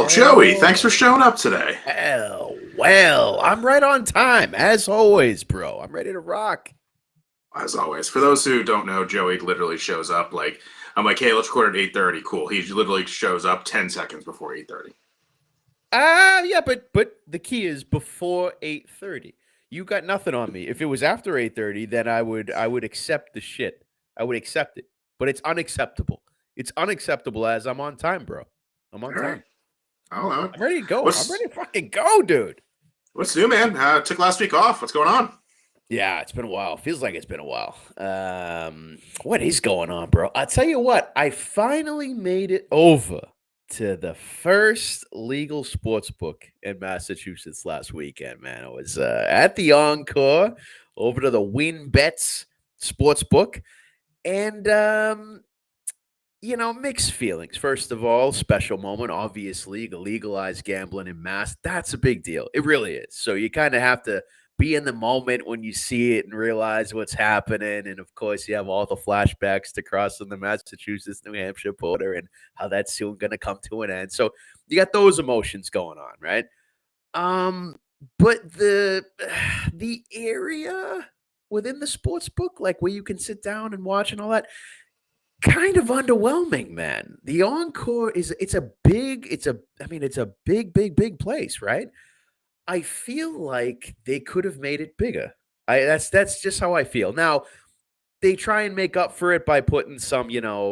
Joey, thanks for showing up today. Well, I'm right on time, as always, bro. I'm ready to rock. As always, for those who don't know, Joey literally shows up like I'm like, hey, let's record at 8:30. Cool. He literally shows up 10 seconds before 8:30. Yeah, but the key is before 8:30. You got nothing on me. If it was after 8:30, then I would accept the shit. I would accept it. But it's unacceptable. It's unacceptable as I'm on time, bro. I'm on All right. time. I'll allow it. I'm ready to go. I'm What's ready to fucking go, dude. what's new, man? Took last week off. What's going on? Yeah, it's been a while. Feels like it's been a while. What is going on, bro? I'll tell you what. I finally made it over to the first legal sports book in Massachusetts last weekend, man. I was at the Encore over to the Win Bets sports book. And mixed feelings. First of all, special moment, obviously, legalized gambling in Mass. That's a big deal. It really is. So you kind of have to be in the moment when you see it and realize what's happening. And of course, you have all the flashbacks to crossing the Massachusetts New Hampshire border and how that's soon going to come to an end. So you got those emotions going on, right? But the area within the sports book, like where you can sit down and watch and all that, kind of underwhelming, man. The Encore it's a big place, right? I feel like they could have made it bigger. That's just how I feel. Now, they try and make up for it by putting some,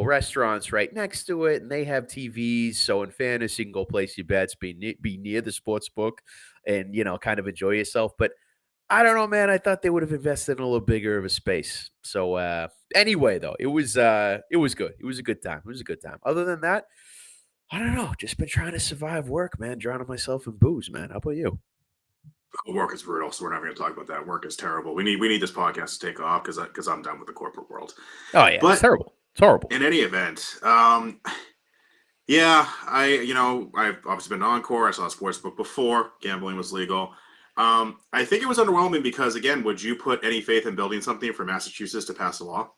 restaurants right next to it, and they have TVs. So, in fairness, you can go place your bets, be near the sports book, and kind of enjoy yourself. But I don't know, man. I thought they would have invested in a little bigger of a space. So, anyway, though, it was good. It was a good time. It was a good time. Other than that, I don't know. Just been trying to survive work, man. Drowning myself in booze, man. How about you? Work is brutal, so we're not going to talk about that. Work is terrible. We need this podcast to take off because I'm done with the corporate world. Oh yeah, it's But terrible. It's horrible. in any event, yeah, I've obviously been to Encore. I saw a sports book before gambling was legal. I think it was underwhelming because, again, would you put any faith in building something for Massachusetts to pass a law?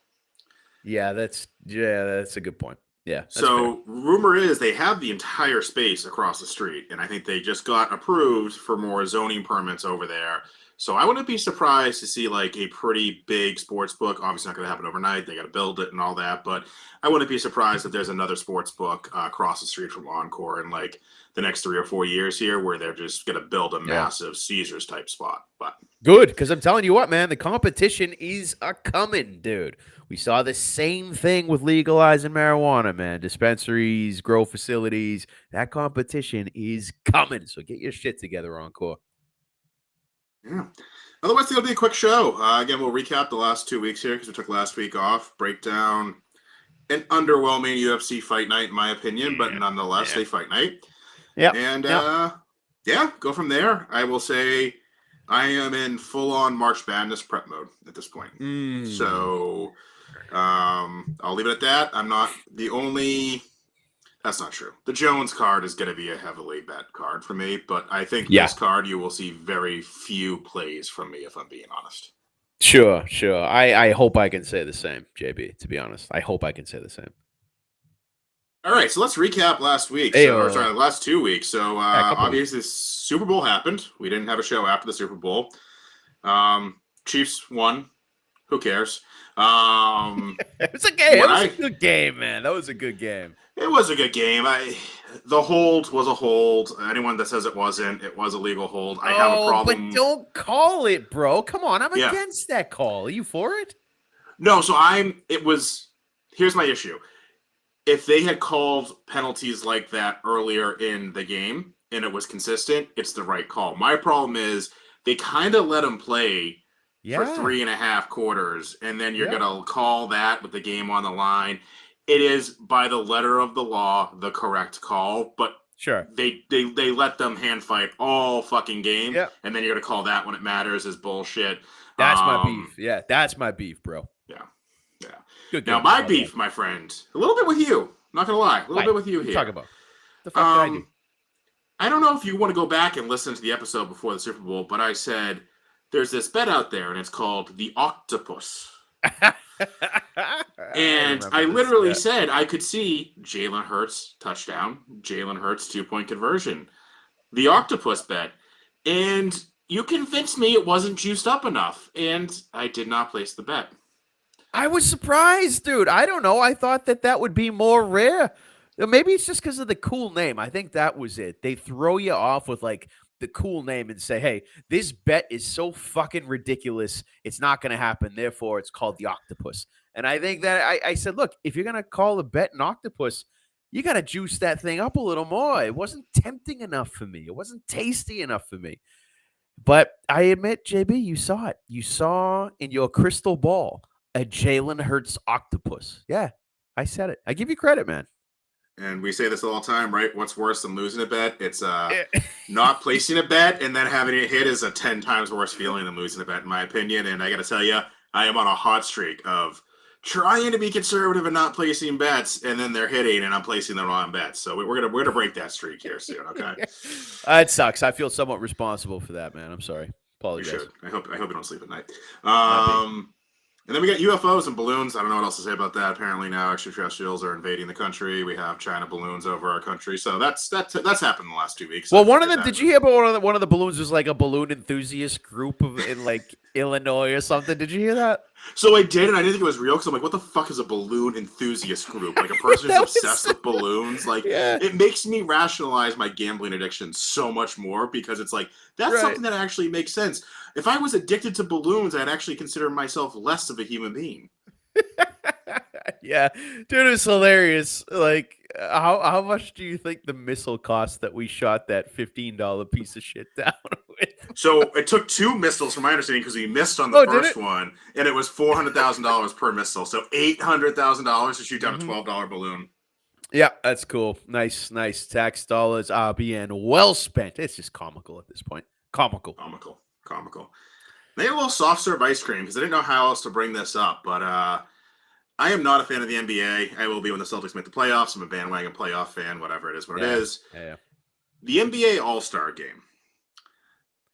That's a good point. Yeah, that's fair. So, rumor is they have the entire space across the street, and I think they just got approved for more zoning permits over there. So, I wouldn't be surprised to see like a pretty big sports book. Obviously, not going to happen overnight. They got to build it and all that, but I wouldn't be surprised if there's another sports book across the street from Encore in like the next 3 or 4 years here, where they're just going to build a Yeah. massive Caesars type spot. But Good, because I'm telling you what, man, the competition is a coming, dude. We saw the same thing with legalizing marijuana, man. Dispensaries, grow facilities. That competition is coming. So get your shit together, Encore. yeah. Otherwise, it'll be a quick show. Again, we'll recap the last 2 weeks here because we took last week off. Break down an underwhelming UFC fight night, in my opinion, but nonetheless, Yeah. a fight night. Yep. And Yep. yeah, go from there. I will say I am in full-on March Madness prep mode at this point. So I'll leave it at that. I'm not the only. That's not true. The Jones card is going to be a heavily bet card for me, but I think Yeah. this card you will see very few plays from me, if I'm being honest. Sure. I hope I can say the same, JB, to be honest. I hope I can say the same. All right, so let's recap last week. Last 2 weeks. So obviously, Super Bowl happened. We didn't have a show after the Super Bowl. Chiefs won. Who cares? It was a game. It was a good game, man. That was a good game. It was a good game. The hold was a hold. Anyone that says it wasn't, it was a legal hold. I have a problem. But don't call it, bro. Come on, I'm against that call. Are you for it? No, so here's my issue. If they had called penalties like that earlier in the game and it was consistent, it's the right call. My problem is they kind of let them play for 3.5 quarters, and then you're going to call that with the game on the line. It is, by the letter of the law, the correct call, but sure, they let them hand fight all fucking game, and then you're going to call that when it matters is bullshit. That's my beef. Yeah, that's my beef, bro. Yeah. Good now, game, my beef, my friend, a little bit with you. Not going to lie. A little bit with you here. Talk about. The fuck did I do? I don't know if you want to go back and listen to the episode before the Super Bowl, but I said there's this bet out there, and it's called the Octopus. I And remember I this. literally Yeah. said I could see Jalen Hurts touchdown, Jalen Hurts 2-point conversion, the octopus bet. And you convinced me it wasn't juiced up enough. And I did not place the bet. I was surprised, dude. I don't know. I thought that would be more rare. Maybe it's just because of the cool name. I think that was it. They throw you off with like the cool name and say, "Hey, this bet is so fucking ridiculous. It's not going to happen. Therefore, it's called the octopus." And I think that I said, "Look, if you're going to call the bet an octopus, you got to juice that thing up a little more. It wasn't tempting enough for me. It wasn't tasty enough for me." But I admit, JB, you saw it. You saw in your crystal ball a Jalen Hurts octopus. Yeah, I said it. I give you credit, man. And we say this all the time, right? What's worse than losing a bet? It's Eh, not placing a bet and then having it hit is a 10 times worse feeling than losing a bet, in my opinion. And I got to tell you, I am on a hot streak of trying to be conservative and not placing bets, and then they're hitting, and I'm placing the wrong bets. So we're gonna break that streak here soon. Okay, it sucks. I feel somewhat responsible for that, man. I'm sorry. you Apologize. should. I hope you don't sleep at night. Might be. And then we got UFOs and balloons. I don't know what else to say about that. Apparently now extraterrestrials are invading the country. We have China balloons over our country. So that's happened in the last 2 weeks. Well, one of them. Did you hear about one of the balloons was like a balloon enthusiast group in like Illinois or something? Did you hear that? So I did, and I didn't think it was real because I'm like, what the fuck is a balloon enthusiast group? Like a person who's That obsessed was- with balloons. Like Yeah. it makes me rationalize my gambling addiction so much more because it's like that's Right. something that actually makes sense. If I was addicted to balloons, I'd actually consider myself less of a human being. Yeah, dude, it's hilarious. Like, how much do you think the missile cost that we shot that $15 piece of shit down with? So it took 2 missiles, from my understanding, because we missed on the Oh, did first it? one, and it was $400,000 per missile. So $800,000 to shoot down a Mhm. $12 balloon. Yeah, that's cool. Nice, nice. Tax dollars are being well spent. It's just comical at this point. Comical. Comical, comical. Maybe a little soft serve ice cream because I didn't know how else to bring this up, but I am not a fan of the NBA. I will be when the Celtics make the playoffs. I'm a bandwagon playoff fan, whatever it is, what it is. Yeah. The NBA All-Star Game.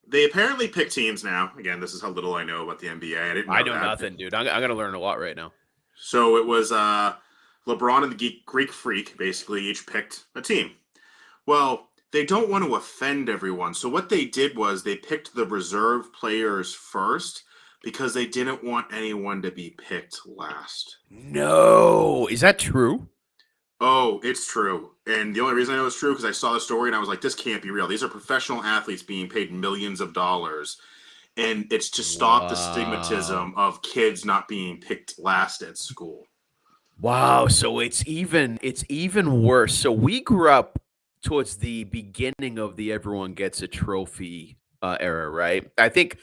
They apparently pick teams now. Again, this is how little I know about the NBA. I didn't know I know that. nothing, dude. I'm going to learn a lot right now. So it was LeBron and the Greek Freak basically each picked a team. Well, they don't want to offend everyone. So what they did was they picked the reserve players first because they didn't want anyone to be picked last. No. Is that true? Oh, it's true. And the only reason I know it's true because I saw the story and I was like, this can't be real. These are professional athletes being paid millions of dollars. And it's to stop the stigmatism of kids not being picked last at school. Wow, so it's even worse. So we grew up towards the beginning of the everyone gets a trophy era, right? I think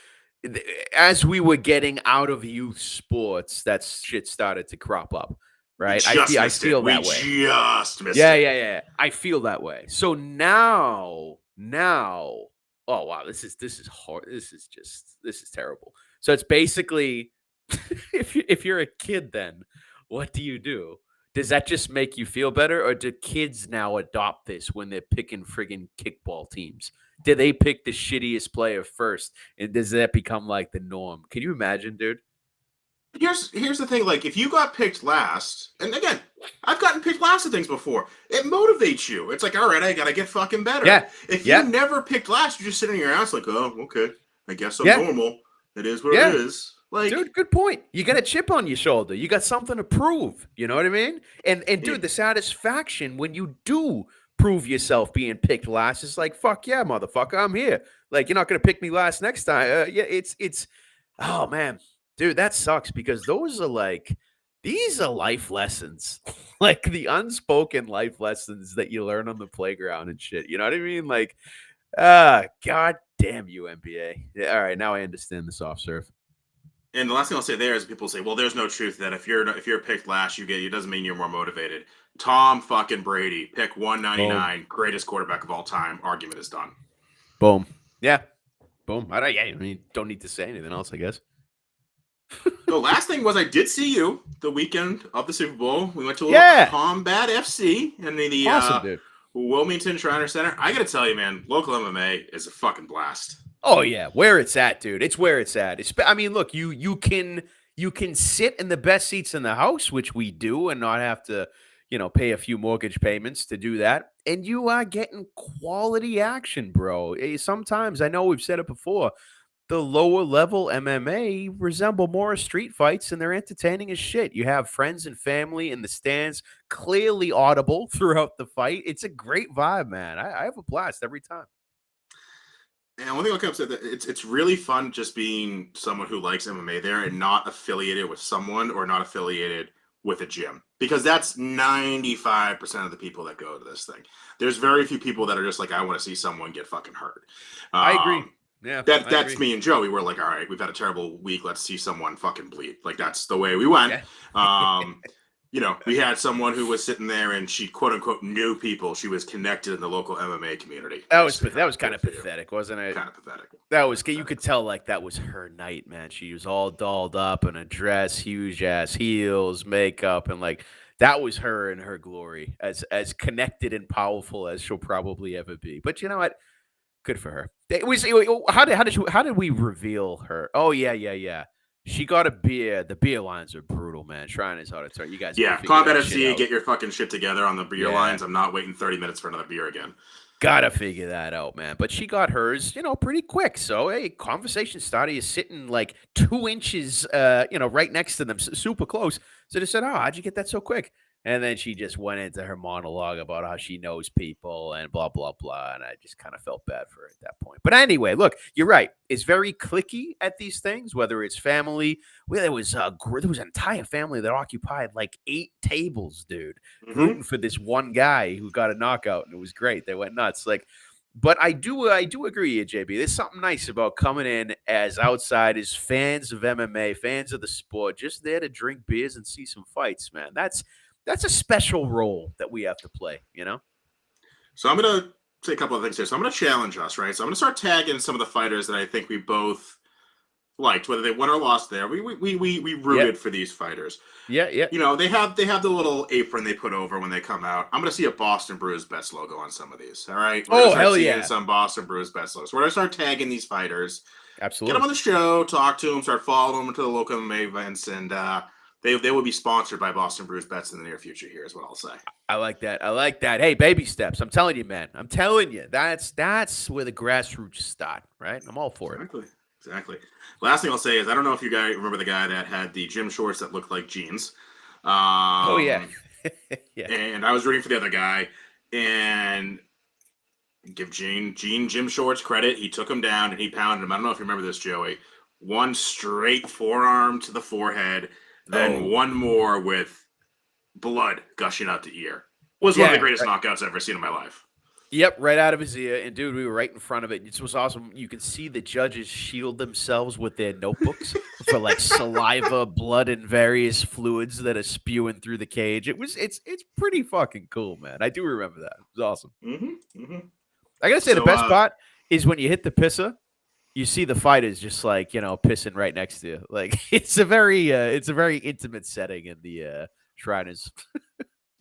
as we were getting out of youth sports, that shit started to crop up, right? I feel We that way. just missed Yeah, it. yeah. I feel that way. So now, oh wow, this is hard. This is terrible. So it's basically if you're a kid, then what do? Does that just make you feel better, or do kids now adopt this when they're picking friggin' kickball teams? Do they pick the shittiest player first, and does that become like the norm? Can you imagine, dude? Here's the thing, like if you got picked last, and again, I've gotten picked last at things before. It motivates you. It's like, all right, I gotta get fucking better. Yeah. If Yeah. you never picked last, you're just sitting in your ass like, oh, okay, I guess I'm Yeah. normal. It is what Yeah. it is. Like, Dude, good point. You got a chip on your shoulder. You got something to prove. You know what I mean? And dude, the satisfaction when you do prove yourself being picked last is like, fuck yeah, motherfucker, I'm here. Like, you're not gonna pick me last next time. Yeah, it's oh man, dude, that sucks because these are life lessons, like the unspoken life lessons that you learn on the playground and shit. You know what I mean? Like, god damn you, NBA. Yeah, all right, now I understand the soft serve. and the last thing I'll say there is people say, well, there's no truth that if you're picked last, it doesn't mean you're more motivated. Tom fucking Brady, pick 199, greatest quarterback of all time. Argument is done. Boom. Yeah. Boom. I mean, don't need to say anything else, I guess. The last thing was I did see you the weekend of the Super Bowl. We went to a little Combat FC in the Awesome, dude. Wilmington Shriner Center. I gotta tell you, man, local MMA is a fucking blast. Oh yeah, where it's at, dude. It's where it's at. I mean, look, you can You can sit in the best seats in the house, which we do, and not have to, pay a few mortgage payments to do that. And you are getting quality action, bro. Sometimes, I know we've said it before, the lower level MMA resemble more street fights and they're entertaining as shit. You have friends and family in the stands, clearly audible throughout the fight. It's a great vibe, man. I have a blast every time. And one thing I'll come up to that it's really fun just being someone who likes MMA there and not affiliated with someone or not affiliated with a gym, because that's 95% of the people that go to this thing. There's very few people that are just like, I want to see someone get fucking hurt. I agree. Um, Yeah, I that's agree. me and Joey. We're like, all right, we've had a terrible week. Let's see someone fucking bleed. Like that's the way we went. Yeah. Um, we had someone who was sitting there and she quote unquote knew people. She was connected in the local MMA community. That was kind of pathetic, wasn't it? Kind of pathetic. That was you could tell like that was her night, man. She was all dolled up in a dress, huge ass heels, makeup, and like that was her in her glory, as connected and powerful as she'll probably ever be. But you know what? Good for her. It was how did we reveal her? Oh yeah, yeah, yeah. She got a beer. The beer lines are brutal, man. Trying is hard to turn. You guys got to Yeah, figure Combat that shit FC, out. get your fucking shit together on the beer Yeah. lines. I'm not waiting 30 minutes for another beer again. Gotta figure that out, man. But she got hers, pretty quick. So, hey, conversation started. You're sitting like 2 inches, right next to them, super close. So they said, "Oh, how'd you get that so quick?" And then she just went into her monologue about how she knows people and blah blah blah. And I just kind of felt bad for her at that point. But anyway, look, you're right. It's very clicky at these things, whether it's family. Well, there was an entire family that occupied like 8 tables, dude, Mm-hmm. rooting for this one guy who got a knockout, and it was great. They went nuts. Like, but I do agree, JB. There's something nice about coming in as outsiders, fans of MMA, fans of the sport, just there to drink beers and see some fights, man. That's a special role that we have to play. So I'm going to say a couple of things here. So I'm going to challenge us, right? So I'm going to start tagging some of the fighters that I think we both liked, whether they won or lost there. We rooted Yep. for these fighters. Yeah, yeah. They have the little apron they put over when they come out. I'm going to see a Boston Brews Bets logo on some of these, all right? We're going Oh, to start hell seeing yeah. some Boston Brews Bets logos. We're going to start tagging these fighters. Get them Absolutely. on the show, talk to them, start following them to the local MMA events, and they will be sponsored by Boston Brews Bets in the near future. Here is what I'll say. I like that. I like that. Hey, baby steps. I'm telling you, man. I'm telling you. That's where the grassroots start, right? I'm all for it. Exactly. Last thing I'll say is I don't know if you guys remember the guy that had the gym shorts that looked like jeans. Oh yeah. Yeah. And I was rooting for the other guy, and give Gene gym shorts credit. He took him down and he pounded him. I don't know if you remember this, Joey. One straight forearm to the forehead, then Oh. one more with blood gushing out the ear. Was one of the Yeah. greatest knockouts I've ever seen in my life. Yep, right out of his ear. And dude, we were right in front of it. It was awesome. You could see the judges shield themselves with their notebooks for like saliva, blood, and various fluids that are spewing through the cage. It's pretty fucking cool, man. I do remember that. It was awesome. Mm-hmm, mm-hmm. I gotta say, the So, best part is when you hit the pisser, you see the fighters just like pissing right next to you. Like it's a very intimate setting in the Shriners.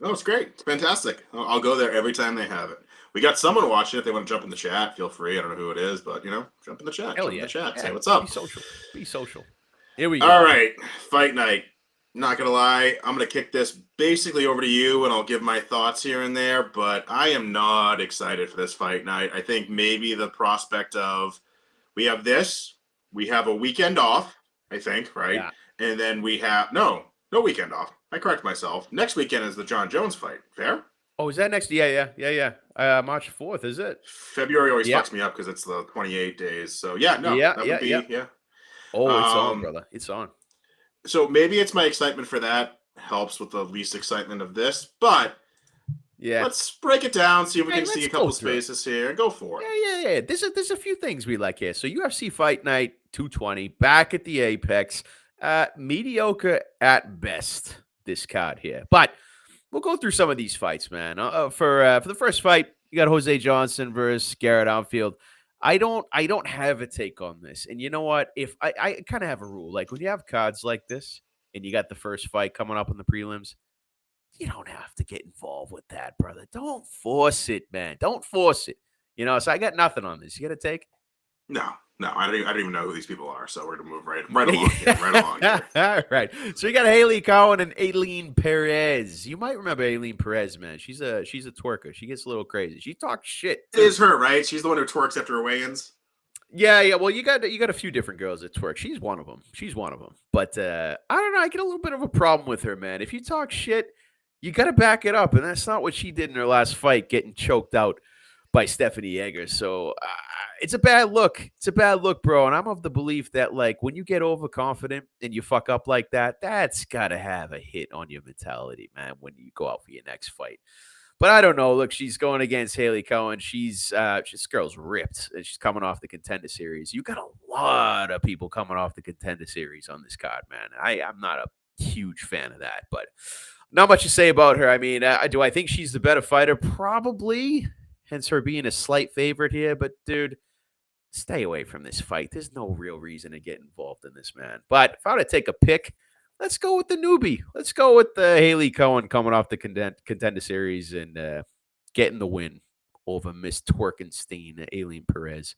oh, it's great. It's fantastic. I'll go there every time they have it. We got someone watching. If they want to jump in the chat, feel free. I don't know who it is, but jump in the chat. Hell Jump in yeah. the chat. Yeah. Say what's up. Be social. Be social. Here we go. All right, fight night. Not gonna lie, I'm gonna kick this basically over to you, and I'll give my thoughts here and there. But I am not excited for this fight night. I think maybe the prospect of we have this, we have a weekend off. I think, right? Yeah. And then we have no weekend off. I correct myself. Next weekend is the John Jones fight. Fair? Oh, is that next? Yeah. March 4th, is it? February always Yeah. fucks me up because it's the 28 days. So yeah, no, Yeah, that yeah, would be yeah. yeah. Oh, it's on, Um, brother. It's on. So maybe it's my excitement for that helps with the least excitement of this, but Yeah. let's break it down, see if we Hey, can see let's a go couple through it. spaces here. Go for it. Yeah. There's a few things we like here. So UFC Fight Night 220 back at the Apex. Mediocre at best. This card here, but we'll go through some of these fights, man. For the first fight, you got Jose Johnson versus Garrett Outfield. I don't have a take on this, and you know what? If I kind of have a rule, like when you have cards like this, and you got the first fight coming up in the prelims, you don't have to get involved with that, brother. Don't force it, man. Don't force it. So I got nothing on this. You got to take. No, No, I don't even know who these people are. So we're gonna move right along here. Right along here. All right. So you got Haley Cowan and Aileen Perez. You might remember Aileen Perez, man. She's a twerker. She gets a little crazy. She talks shit It too. is her, right? She's the one who twerks after her weigh-ins. Yeah. Well, you got a few different girls that twerk. She's one of them. But I don't know. I get a little bit of a problem with her, man. If you talk shit, you got to back it up, and that's not what she did in her last fight, getting choked out by Stephanie Egger. So it's a bad look. It's a bad look, bro. And I'm of the belief that, like, when you get overconfident and you fuck up like that, that's got to have a hit on your mentality, man, when you go out for your next fight. But I don't know. Look, she's going against Haley Cohen. She's this girl's ripped, and she's coming off the Contender Series. You got a lot of people coming off the Contender Series on this card, man. I'm not a huge fan of that, but not much to say about her. I mean, do I think she's the better fighter? Probably, hence her being a slight favorite here. But dude, stay away from this fight. There's no real reason to get involved in this, man. But if I were to take a pick, let's go with the newbie. Let's go with Haley Cohen coming off the Contender Series and getting the win over Miss Twerkenstein, Aileen Perez.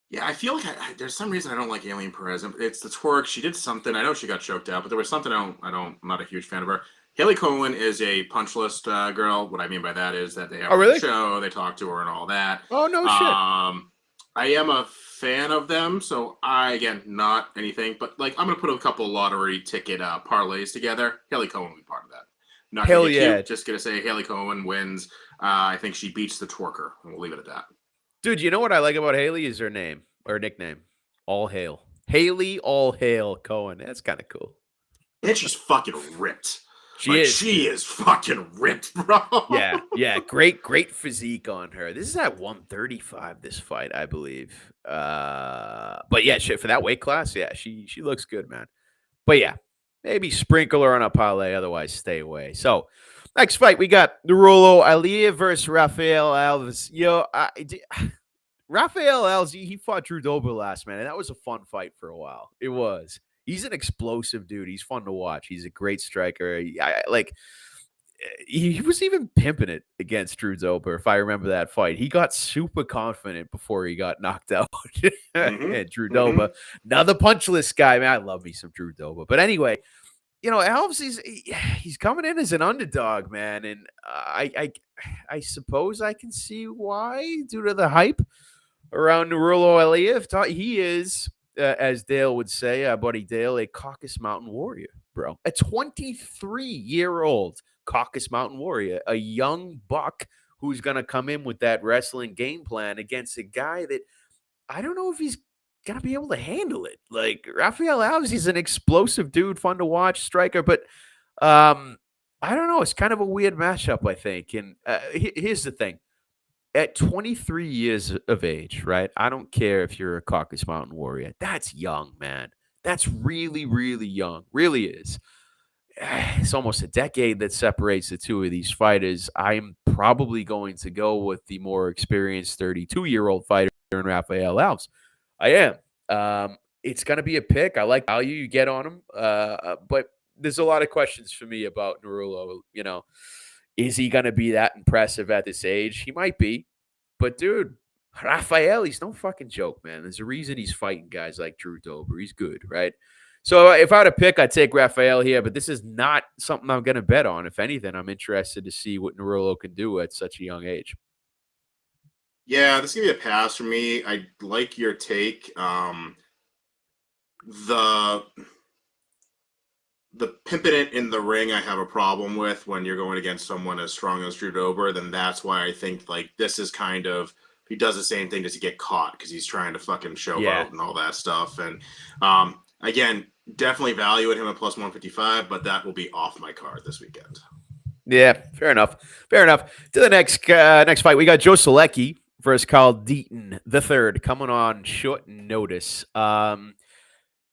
Yeah, I feel like there's some reason I don't like Aileen Perez. It's the twerk. She did something. I know she got choked out, but there was something I'm not a huge fan of her. Haley Cohen is a punch list girl. What I mean by that is that they have really? a show, they talk to her and all that. Oh, no shit. I am a fan of them, so again, not anything, but like I'm gonna put a couple lottery ticket parlays together. Haley Cohen will be part of that. Not Hell gonna get yeah. cute, just gonna say Haley Cohen wins. I think she beats the twerker, and we'll leave it at that. Dude, you know what I like about Haley is her name or nickname. All Hail. Haley All Hail Cohen. That's kind of cool. And she's fucking ripped. She is fucking ripped, bro. Yeah. Great physique on her. This is at 135, this fight, I believe. But yeah, shit, for that weight class, yeah, she looks good, man. But yeah, maybe sprinkle her on a parlay, otherwise stay away. So next fight, we got Nurulo Aliyah versus Rafael Alves. Rafael Alves, he fought Drew Dober last, man, and that was a fun fight for a while. It was. He's an explosive dude. He's fun to watch. He's a great striker. He was even pimping it against Drew Dober, if I remember that fight. He got super confident before he got knocked out. And Drew Dober, another punchless guy. Man, I love me some Drew Dober. But anyway, Alves, he's coming in as an underdog, man. And I suppose I can see why, due to the hype around Nurulo Aliyah. He is, as Dale would say, buddy Dale, a Caucasus Mountain warrior, bro. A 23-year-old Caucasus Mountain warrior, a young buck who's going to come in with that wrestling game plan against a guy that I don't know if he's going to be able to handle it. Like, Rafael Alves, he's an explosive dude, fun to watch, striker, but I don't know. It's kind of a weird matchup, I think. And here's the thing. At 23 years of age, right? I don't care if you're a Caucasus Mountain warrior. That's young, man. That's really, really young. Really is. It's almost a decade that separates the two of these fighters. I'm probably going to go with the more experienced 32-year-old fighter in Rafael Alves. I am. It's going to be a pick. I like value you get on him. But there's a lot of questions for me about Nurulo. Is he going to be that impressive at this age? He might be. But, dude, Rafael, he's no fucking joke, man. There's a reason he's fighting guys like Drew Dober. He's good, right? So if I had to pick, I'd take Rafael here. But this is not something I'm going to bet on. If anything, I'm interested to see what Nurulo can do at such a young age. Yeah, this is going to be a pass for me. I like your take. The pimping it in the ring I have a problem with when you're going against someone as strong as Drew Dober. Then that's why I think like this is kind of he does the same thing. Does he get caught because he's trying to fucking showboat and all that stuff? And again, definitely value at him at plus 155, but that will be off my card this weekend. Yeah, fair enough. To the next fight, we got Joe Solecki versus Carl Deaton III coming on short notice.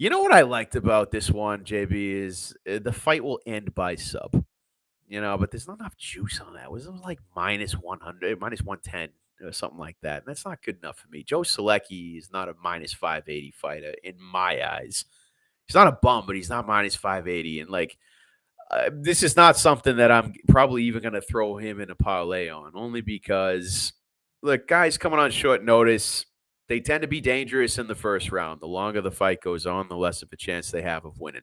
You know what I liked about this one, JB, is the fight will end by sub. But there's not enough juice on that. It was like minus 100, minus 110, or something like that. And that's not good enough for me. Joe Solecki is not a minus 580 fighter in my eyes. He's not a bum, but he's not minus 580. And this is not something that I'm probably even going to throw him in a parlay on, only because, look, guys coming on short notice, They tend to be dangerous in the first round. The longer the fight goes on, the less of a chance they have of winning.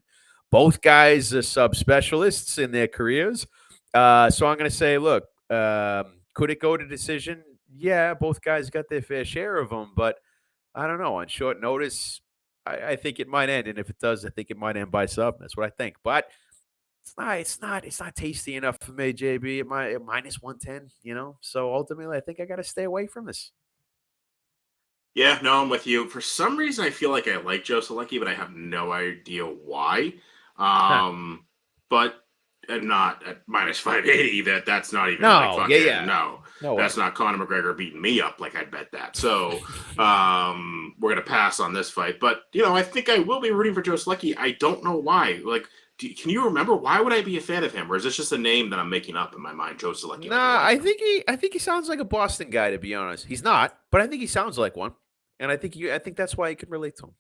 Both guys are subspecialists in their careers. So I'm going to say, look, could it go to decision? Yeah, both guys got their fair share of them, but I don't know. On short notice, I think it might end, and if it does, I think it might end by sub. That's what I think. But it's not tasty enough for me, JB. At minus 110, So ultimately, I think I got to stay away from this. Yeah, no, I'm with you. For some reason, I feel like I like Joe Selecki, but I have no idea why. Huh. But not at minus 580. That's not even like No, yeah, fucking yeah. no. No way. That's not Conor McGregor beating me up like I'd bet that. So we're gonna pass on this fight. But I think I will be rooting for Joe Selecki. I don't know why. Like, can you remember why would I be a fan of him, or is this just a name that I'm making up in my mind? Joe Selecki, like I Nah, like I him. think he sounds like a Boston guy, to be honest. He's not, but I think he sounds like one. And I think that's why you can relate to him.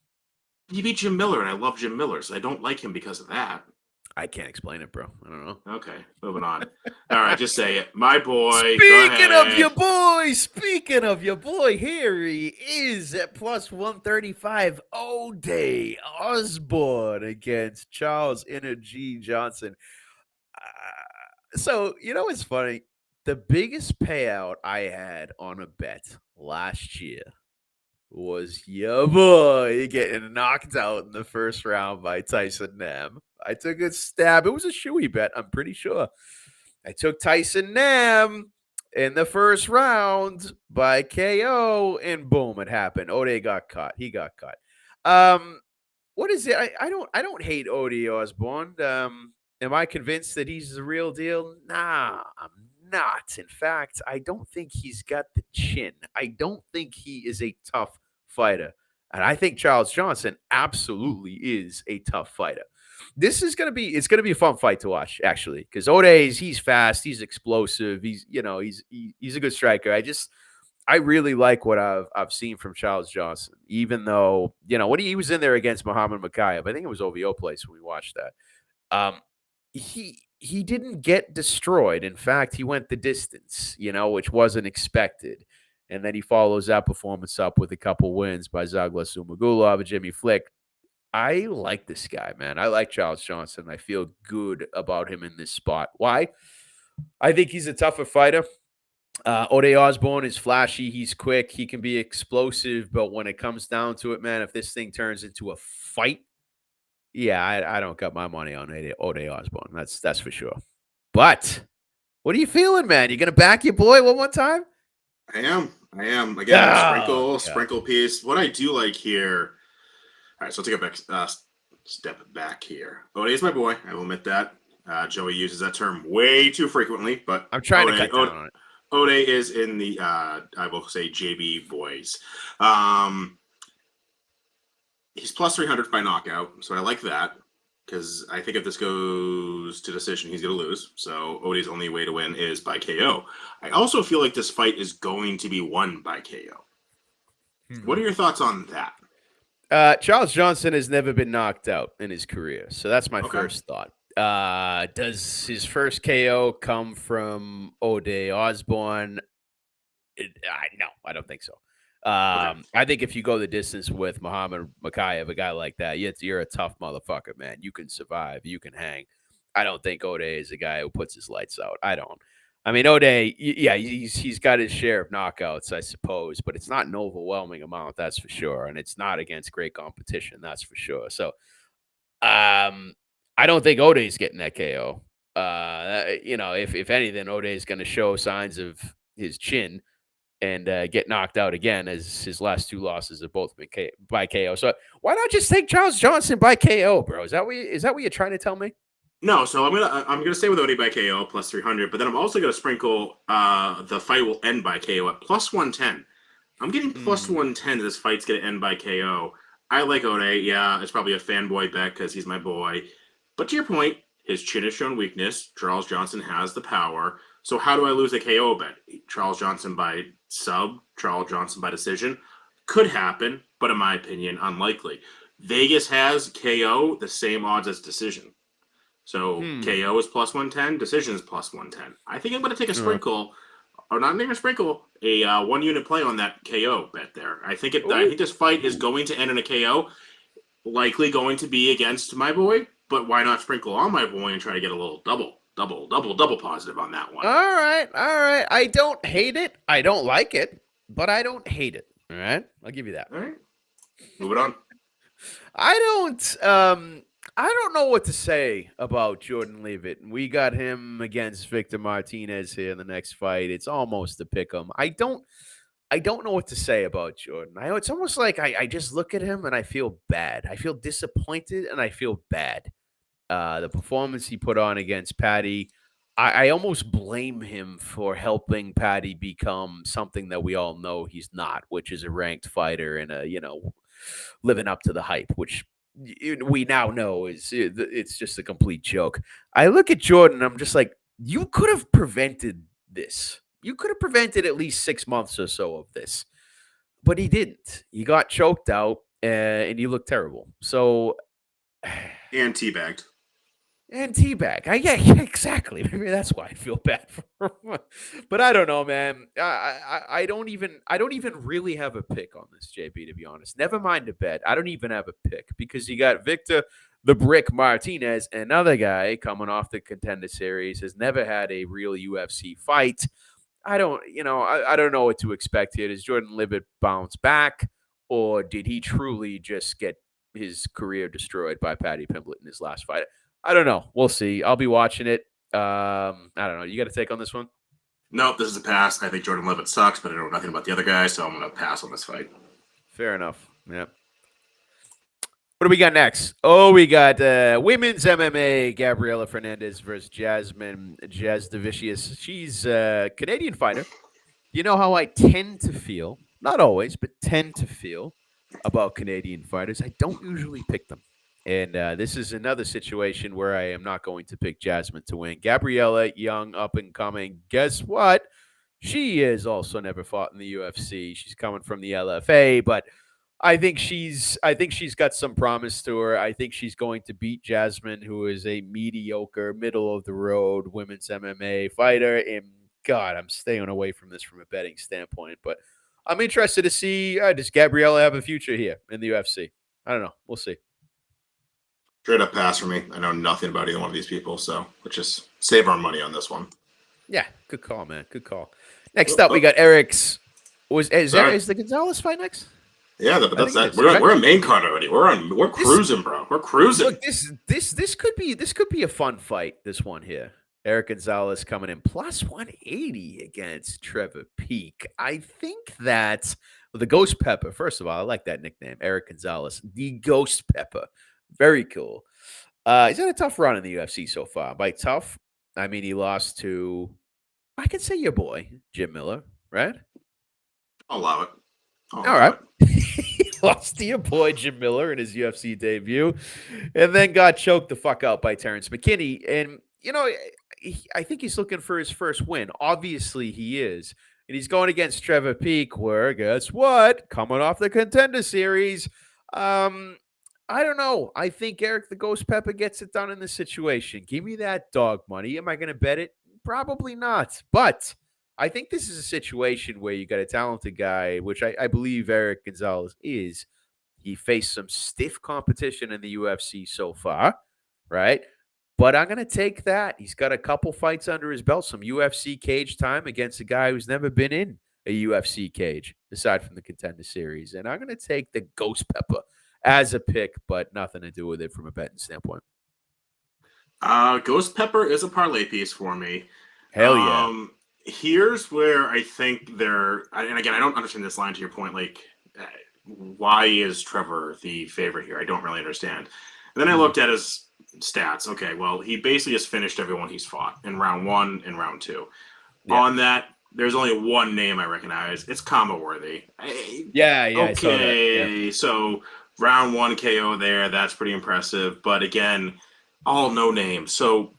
He beat Jim Miller, and I love Jim Miller, so I don't like him because of that. I can't explain it, bro. I don't know. Okay, moving on. All right, just say it. My boy, go Speaking of ahead. your boy, here he is at plus 135. O'Day Osborne against Charles Energy Johnson. So, what's funny? The biggest payout I had on a bet last year was your boy getting knocked out in the first round by Tyson Nam. I took a stab. It was a shoey bet, I'm pretty sure. I took Tyson Nam in the first round by KO, and boom, it happened. Ode got caught. He got caught. What is it? I don't hate Odie Osborne. Am I convinced that he's the real deal? Nah, I'm not. In fact, I don't think he's got the chin. I don't think he is a tough fighter. And I think Charles Johnson absolutely is a tough fighter. It's gonna be a fun fight to watch, actually, because he's fast, he's explosive, he's a good striker. I really like what I've seen from Charles Johnson, even though, when he was in there against Muhammad Makayev, I think it was OVO place when we watched that. He didn't get destroyed. In fact, he went the distance, which wasn't expected. And then he follows that performance up with a couple wins by Zagla Sumagulov and Jimmy Flick. I like this guy, man. I like Charles Johnson. I feel good about him in this spot. Why? I think he's a tougher fighter. Ode Osborne is flashy. He's quick. He can be explosive. But when it comes down to it, man, if this thing turns into a fight, yeah, I don't got my money on Ode Osborne. That's for sure. But what are you feeling, man? You gonna back your boy one more time? I am. I am. Again, Oh, God. sprinkle piece. What I do like here. All right, so I'll take a step back here. Ode is my boy. I will admit that. Joey uses that term way too frequently, but I'm trying to cut down on it. Ode is in the, I will say, JB boys. Um, he's plus 300 by knockout, so I like that because I think if this goes to decision, he's going to lose. So Ode's only way to win is by KO. I also feel like this fight is going to be won by KO. What are your thoughts on that? Charles Johnson has never been knocked out in his career, so that's my Okay. first thought. Does his first KO come from Ode Osborne? No, I don't think so. Okay. I think if you go the distance with Muhammad Makayev, a guy like that, you're a tough motherfucker, man. You can survive, you can hang. I don't think Ode is a guy who puts his lights out. I don't. I mean, yeah, he's got his share of knockouts, I suppose, but it's not an overwhelming amount, that's for sure, and it's not against great competition, that's for sure. So, I don't think Ode's getting that KO. If anything, Ode is going to show signs of his chin and get knocked out again, as his last two losses have both been by KO. So why not just take Charles Johnson by KO, bro? Is that what you're trying to tell me? No, so I'm gonna stay with Ode by KO plus 300, but then I'm also gonna sprinkle the fight will end by KO at plus 110. I'm getting plus Mm. 110 that this fight's gonna end by KO. I like Ode. Yeah, it's probably a fanboy bet because he's my boy. But to your point, his chin has shown weakness. Charles Johnson has the power. So how do I lose a KO bet? Charles Johnson by sub, Charles Johnson by decision. Could happen, but in my opinion, unlikely. Vegas has KO the same odds as decision. So Hmm. KO is plus 110, decision is plus 110. I think I'm going to take a Uh, sprinkle, or not even a sprinkle, a 1 unit play on that KO bet there. I think this fight is going to end in a KO. Likely going to be against my boy, but why not sprinkle on my boy and try to get a little double positive on that one? All right, all right. I don't hate it. I don't like it, but I don't hate it. All right, I'll give you that. All right, moving on. I don't know what to say about Jordan Leavitt. We got him against Victor Martinez here in the next fight. It's almost a pick 'em. I don't know what to say about Jordan. It's almost like I just look at him and I feel bad. I feel disappointed and I feel bad. The performance he put on against Patty, I almost blame him for helping Patty become something that we all know he's not, which is a ranked fighter and living up to the hype, which we now know it's just a complete joke. I look at Jordan, I'm just like, you could have prevented this. You could have prevented at least 6 months or so of this, but he didn't. He got choked out, and he looked terrible. So, And teabagged. and teabag. Yeah, exactly. Maybe that's why I feel bad for him. But I don't know, man. I don't even really have a pick on this, JB. To be honest, never mind a bet. I don't even have a pick because you got Victor the Brick Martinez, another guy coming off the Contender Series, has never had a real UFC fight. I don't know what to expect here. Does Jordan Leavitt bounce back, or did he truly just get his career destroyed by Paddy Pimblett in his last fight? I don't know. We'll see. I'll be watching it. I don't know. You got a take on this one? Nope, this is a pass. I think Jordan Leavitt sucks, but I know nothing about the other guy, so I'm going to pass on this fight. Fair enough. Yep. What do we got next? Oh, we got women's MMA. Gabriela Fernandez versus Jasmine Jasdavicius. She's a Canadian fighter. You know how I tend to feel, not always, but tend to feel about Canadian fighters. I don't usually pick them. And this is another situation where I am not going to pick Jasmine to win. Gabriela, young, up and coming. Guess what? She has also never fought in the UFC. She's coming from the LFA, but I think she's got some promise to her. I think she's going to beat Jasmine, who is a mediocre, middle of the road women's MMA fighter. And God, I'm staying away from this from a betting standpoint, but I'm interested to see does Gabriella have a future here in the UFC? I don't know. We'll see. Straight up pass for me. I know nothing about either one of these people, so let's just save our money on this one. Yeah, good call, man. Good call. Next up, we got Eric's. Is the Gonzalez fight next? Yeah, that's that. We're a main card already. We're cruising, bro. We're cruising. Look, this could be a fun fight. This one here, Eric Gonzalez coming in plus 180 against Trevor Peak. I think that the Ghost Pepper. First of all, I like that nickname, Eric Gonzalez, the Ghost Pepper. Very cool. He's had a tough run in the UFC so far. By tough, I mean he lost to, I could say your boy Jim Miller, right? I'll allow it. All right. He lost to your boy Jim Miller in his UFC debut and then got choked the fuck out by Terrence McKinney. And, I think he's looking for his first win. Obviously, he is. And he's going against Trevor Peak, where, guess what? Coming off the Contender Series. I don't know. I think Eric the Ghost Pepper gets it done in this situation. Give me that dog money. Am I going to bet it? Probably not. But I think this is a situation where you got a talented guy, which I believe Eric Gonzalez is. He faced some stiff competition in the UFC so far, right? But I'm going to take that. He's got a couple fights under his belt, some UFC cage time against a guy who's never been in a UFC cage, aside from the Contender Series. And I'm going to take the Ghost Pepper as a pick, but nothing to do with it from a betting standpoint. Ghost Pepper is a parlay piece for me. Hell yeah. Here's where I think and again, I don't understand this line to your point, like, why is Trevor the favorite here? I don't really understand. And then I looked at his stats. Okay, well, he basically has finished everyone he's fought in round 1 and round 2. Yeah. On that, there's only one name I recognize. It's combo worthy. Yeah. Okay, so round 1 KO there. That's pretty impressive. But again, all no name. So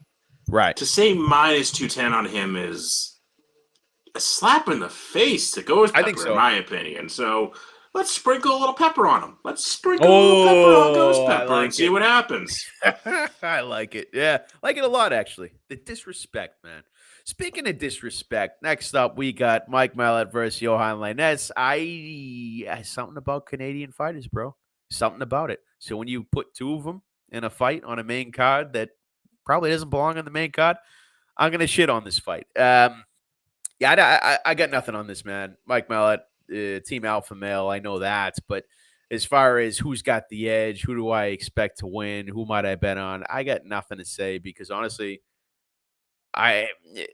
right to say minus 210 on him is a slap in the face to Ghost Pepper, I think so, in my opinion. So let's sprinkle a little pepper on him. Let's sprinkle a little pepper on Ghost Pepper and see what happens. I like it. Yeah, I like it a lot, actually. The disrespect, man. Speaking of disrespect, next up we got Mike Mallet versus Johan Lainez. Something about Canadian fighters, bro. Something about it. So when you put two of them in a fight on a main card that probably doesn't belong on the main card, I'm gonna shit on this fight. Yeah, I got nothing on this, man. Mike Mallet, Team Alpha Male, I know that. But as far as who's got the edge, who do I expect to win, who might I bet on, I got nothing to say because honestly,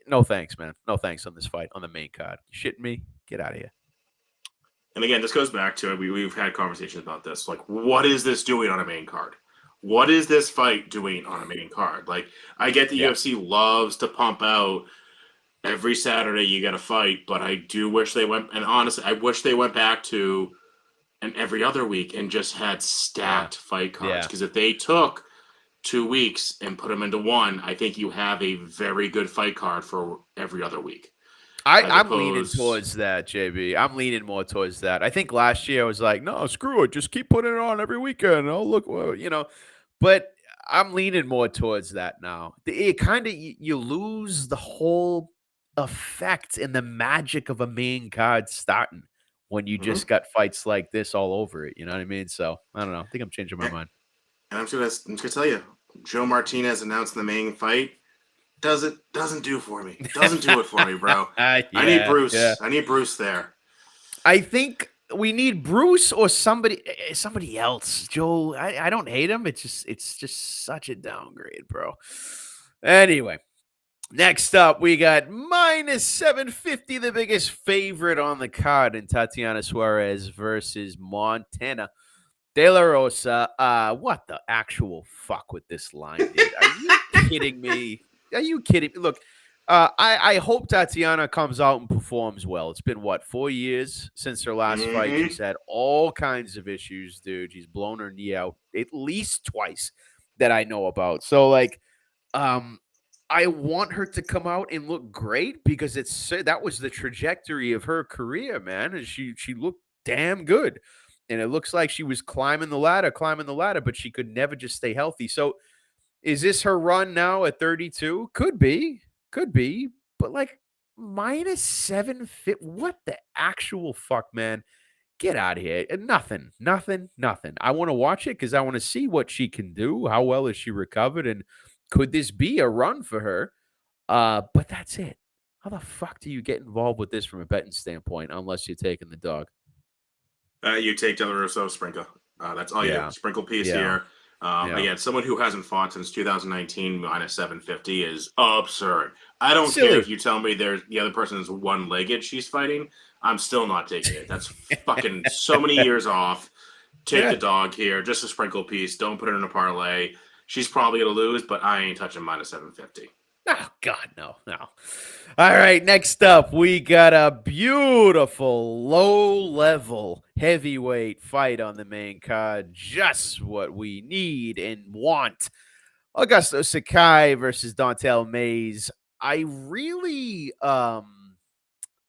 no thanks, man. No thanks on this fight on the main card. You shitting me? Get out of here. And again, this goes back to it. We've had conversations about this. Like, what is this doing on a main card? What is this fight doing on a main card? Like, I get the Yeah. UFC loves to pump out every Saturday you get a fight, but I do wish they went. And honestly, I wish they went back to an every other week and just had stacked fight cards. Yeah. Because if they took 2 weeks and put them into one, I think you have a very good fight card for every other week. I'm leaning towards that, JB. I'm leaning more towards that. I think last year I was like, no, screw it. Just keep putting it on every weekend. Oh, look, well, but I'm leaning more towards that now. It kind of, you lose the whole effect and the magic of a main card starting when you just got fights like this all over it. You know what I mean? So I don't know. I think I'm changing my mind. And I'm just gonna tell you, Joe Martinez announced the main fight. Doesn't do for me. Doesn't do it for me, bro. I need Bruce. Yeah. I need Bruce there. I think we need Bruce or somebody else. Joe, I don't hate him. It's just such a downgrade, bro. Anyway, next up we got minus 750, the biggest favorite on the card, in Tatiana Suarez versus Montana De La Rosa. What the actual fuck with this line, dude? Are you kidding me? Are you kidding me? Look, I hope Tatiana comes out and performs well. It's been, 4 years since her last fight? She's had all kinds of issues, dude. She's blown her knee out at least twice that I know about. So, I want her to come out and look great because that was the trajectory of her career, man. And she looked damn good. And it looks like she was climbing the ladder, but she could never just stay healthy. So is this her run now at 32? Could be. But minus 750. What the actual fuck, man? Get out of here. And nothing. I want to watch it because I want to see what she can do. How well is she recovered? And could this be a run for her? But that's it. How the fuck do you get involved with this from a betting standpoint unless you're taking the dog? You take De La Rosa, sprinkle. That's all you do. Sprinkle piece here. Again, someone who hasn't fought since 2019 minus 750 is absurd. I don't care if you tell me the other person is one-legged she's fighting. I'm still not taking it. That's fucking so many years off. Take the dog here. Just a sprinkle piece. Don't put it in a parlay. She's probably going to lose, but I ain't touching minus 750. Oh, God, no. All right, next up, we got a beautiful low-level heavyweight fight on the main card. Just what we need and want. Augusto Sakai versus Dontel Mays. I really, all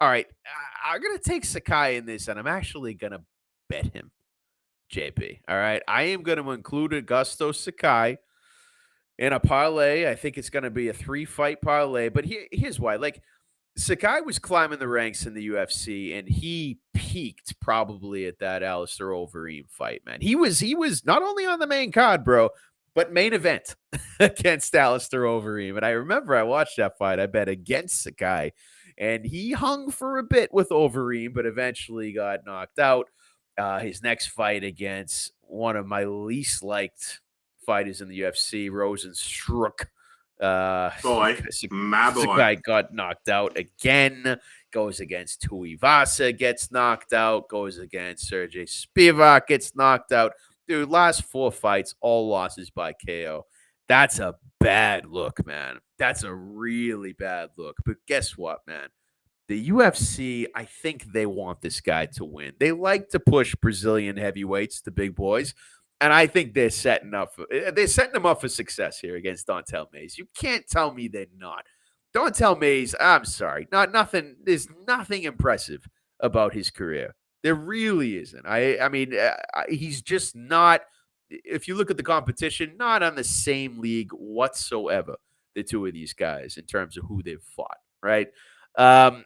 right, I'm going to take Sakai in this, and I'm actually going to bet him, JP. All right, I am going to include Augusto Sakai in a parlay. I think it's going to be a 3-fight parlay, but here's why. Sakai was climbing the ranks in the UFC, and he peaked probably at that Alistair Overeem fight, man. He was not only on the main card, bro, but main event against Alistair Overeem. And I remember I watched that fight. I bet against Sakai, and he hung for a bit with Overeem, but eventually got knocked out. His next fight against one of my least liked fighters in the UFC, Rosenstruck. My boy. Sakai got knocked out again. Goes against Tuivasa, gets knocked out. Goes against Sergey Spivak, gets knocked out. Dude, last 4 fights, all losses by KO. That's a bad look, man. That's a really bad look. But guess what, man? The UFC, I think they want this guy to win. They like to push Brazilian heavyweights, the big boys. And I think they're setting him up for success here against Dontel Mays. You can't tell me they're not. Dontel Mays, I'm sorry, nothing. There's nothing impressive about his career. There really isn't. I mean, he's just not. If you look at the competition, not on the same league whatsoever. The two of these guys in terms of who they've fought. right? Um,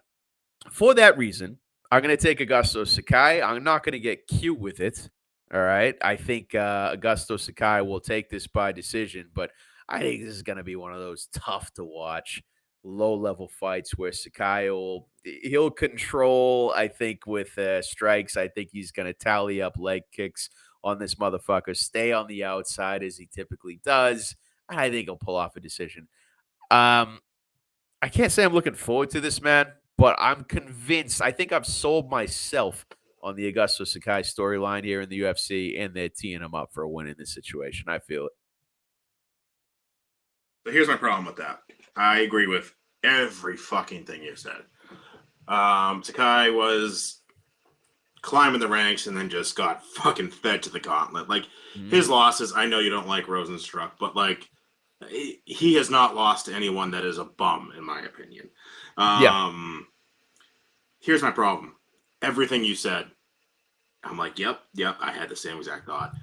for that reason, I'm going to take Augusto Sakai. I'm not going to get cute with it. All right. I think Augusto Sakai will take this by decision, but I think this is going to be one of those tough to watch, low level fights where Sakai he'll control. I think with strikes, I think he's going to tally up leg kicks on this motherfucker, stay on the outside as he typically does. I think he'll pull off a decision. Um, I can't say I'm looking forward to this, man, but I'm convinced. I think I've sold myself on the Augusto Sakai storyline here in the UFC, and they're teeing him up for a win in this situation. I feel it. So here's my problem with that. I agree with every fucking thing you said. Sakai was climbing the ranks and then just got fucking fed to the gauntlet. Like his losses, I know you don't like Rosenstruck, but like he has not lost to anyone that is a bum, in my opinion. Yeah. Here's my problem. Everything you said, I'm like, yep, I had the same exact thought.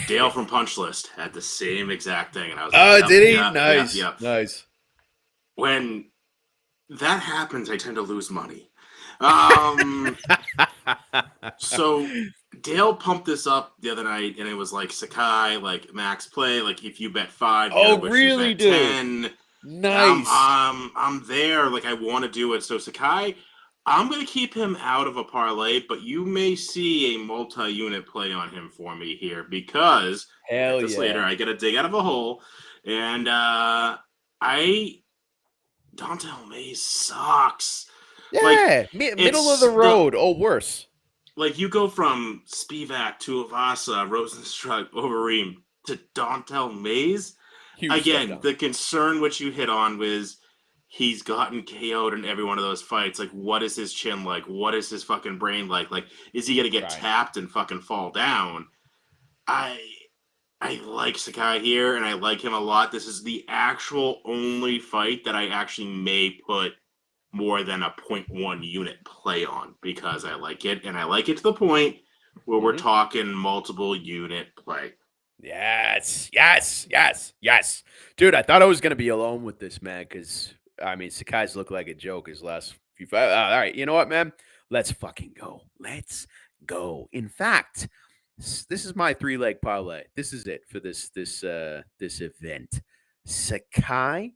Dale from Punch List had the same exact thing, and I was like, Oh, yep, did he? yep, Nice. yep. Nice. When that happens, I tend to lose money. So Dale pumped this up the other night, and it was like Sakai, like max play, like if you bet 5, Oh, wish really, you bet dude? 10. Nice. I'm there, like I want to do it. So Sakai, I'm gonna keep him out of a parlay, but you may see a multi-unit play on him for me here because we'll get Hell this yeah. later. I gotta dig out of a hole, and Dontel Mays sucks. Yeah. Middle of the road. Worse. Like you go from Spivak to Avasa, Rosenstruck, Overeem to Dontel Mays. Huge step Again, down. the concern which you hit on was he's gotten KO'd in every one of those fights. Like, what is his chin like? What is his fucking brain like? Like, is he gonna get tapped and fucking fall down? I like Sakai here, and I like him a lot. This is the actual only fight that I actually may put more than a 0.1 unit play on because I like it, and I like it to the point where we're talking multiple unit play. Yes. Dude, I thought I was going to be alone with this, man, because, I mean, Sakai's looked like a joke his last few fights. All right, you know what, man? Let's fucking go. Let's go. In fact, this is my 3-leg parlay. This is it for this event. Sakai,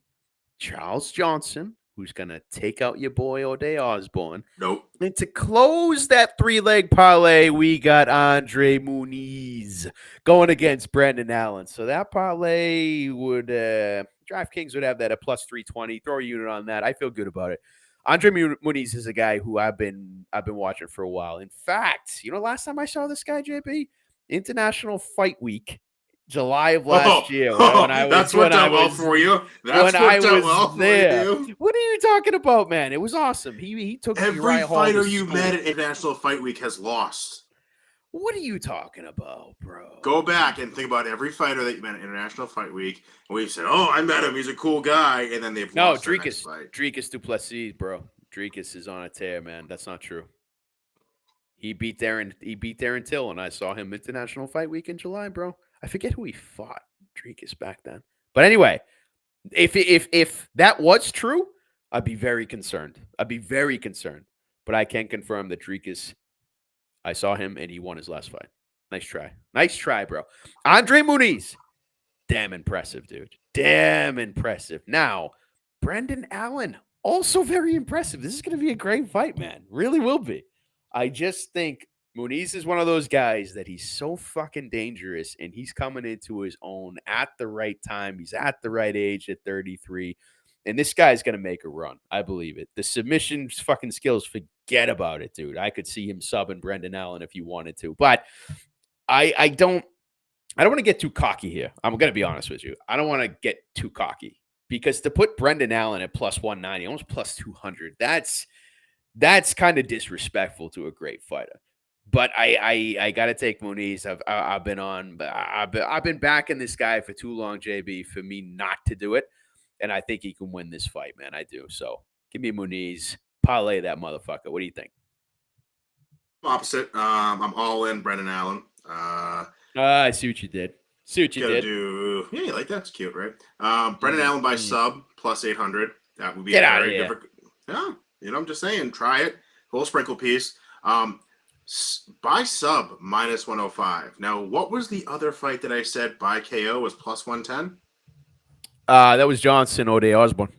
Charles Johnson, who's going to take out your boy O'Day Osborne. Nope. And to close that 3-leg parlay, we got Andre Muniz going against Brendan Allen. So that parlay would DraftKings would have that at plus 320. Throw a unit on that. I feel good about it. Andre Muniz is a guy who I've been watching for a while. In fact, you know, last time I saw this guy, JP, International Fight Week, July of last year. That's worked out well for you. That's worked out well for you. What are you talking about, man? It was awesome. He took every fighter you met at International Fight Week has lost. What are you talking about, bro? Go back and think about every fighter that you met at International Fight Week. And we've said, "Oh, I met him. He's a cool guy," and then they've lost their next fight. Dricus Duplessis, bro. Dricus is on a tear, man. That's not true. He beat Darren Till, and I saw him International Fight Week in July, bro. I forget who he fought, Dricus, back then. But anyway, if that was true, I'd be very concerned. But I can confirm that Dricus, I saw him, and he won his last fight. Nice try, bro. Andre Muniz, damn impressive, dude. Damn impressive. Now, Brendan Allen, also very impressive. This is going to be a great fight, man. Really will be. I just think Muniz is one of those guys that he's so fucking dangerous, and he's coming into his own at the right time. He's at the right age at 33, and this guy's going to make a run. I believe it. The submission fucking skills, forget about it, dude. I could see him subbing Brendan Allen if he wanted to, but I don't want to get too cocky here. I'm going to be honest with you. I don't want to get too cocky because to put Brendan Allen at plus 190, almost plus 200, that's kind of disrespectful to a great fighter. But I got to take Muniz. I've been backing this guy for too long, JB, for me not to do it. And I think he can win this fight, man. I do. So give me Muniz. Parlay that motherfucker. What do you think? Opposite. I'm all in Brendan Allen. I see what you did. Yeah, you like that? It's cute, right? Brendan Allen by sub plus 800. That would be Get out of here. Yeah, I'm just saying, try it. Whole sprinkle piece. By sub minus 105. Now, what was the other fight that I said by KO was plus 110? That was Johnson, O'Day Osborne.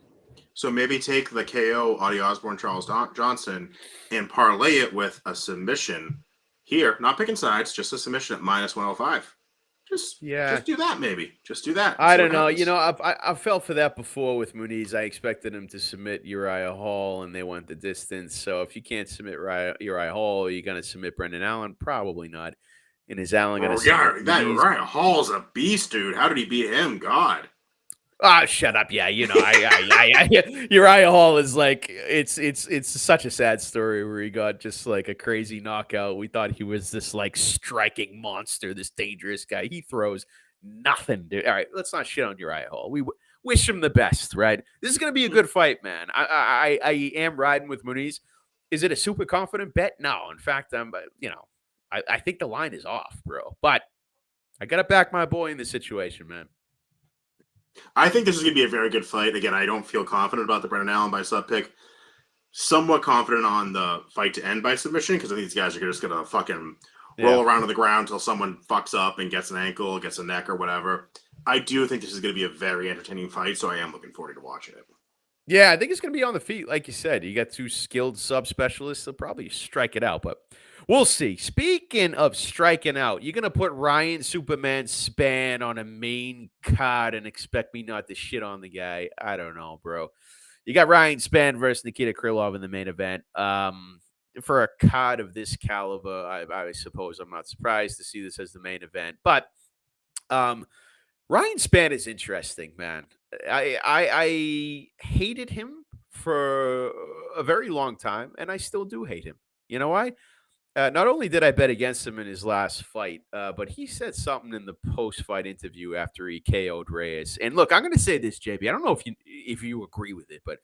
So maybe take the KO, Audie Osborne, Charles Johnson, and parlay it with a submission here. Not picking sides, just a submission at minus 105. Yeah, Just do that, maybe. Just do that and I see what don't know. happens. I fell for that before with Muniz. I expected him to submit Uriah Hall, and they went the distance. So if you can't submit Uriah Hall, are you going to submit Brendan Allen? Probably not. And is Allen going to Oh, submit yeah, that Muniz? Ryan Hall's a beast, dude. How did he beat him? God. Ah, shut up. Yeah, Uriah Hall is like it's such a sad story where he got just like a crazy knockout. We thought he was this like striking monster, this dangerous guy. He throws nothing, dude. All right, let's not shit on Uriah Hall. We wish him the best, right? This is gonna be a good fight, man. I am riding with Muniz. Is it a super confident bet? No. In fact, I think the line is off, bro. But I gotta back my boy in this situation, man. I think this is going to be a very good fight. Again, I don't feel confident about the Brendan Allen by sub pick. Somewhat confident on the fight to end by submission because I think these guys are just going to fucking Yeah. roll around on the ground until someone fucks up and gets an ankle, gets a neck, or whatever. I do think this is going to be a very entertaining fight, so I am looking forward to watching it. Yeah, I think it's going to be on the feet, like you said. You got two skilled subspecialists. They'll probably strike it out, but we'll see. Speaking of striking out, you're going to put Ryan Superman Span on a main card and expect me not to shit on the guy. I don't know, bro. You got Ryan Span versus Nikita Krylov in the main event. For a card of this caliber, I suppose I'm not surprised to see this as the main event, but um, Ryan Span is interesting, man. I hated him for a very long time, and I still do hate him. You know why? Not only did I bet against him in his last fight, but he said something in the post-fight interview after he KO'd Reyes. And look, I'm going to say this, JB. I don't know if you agree with it, but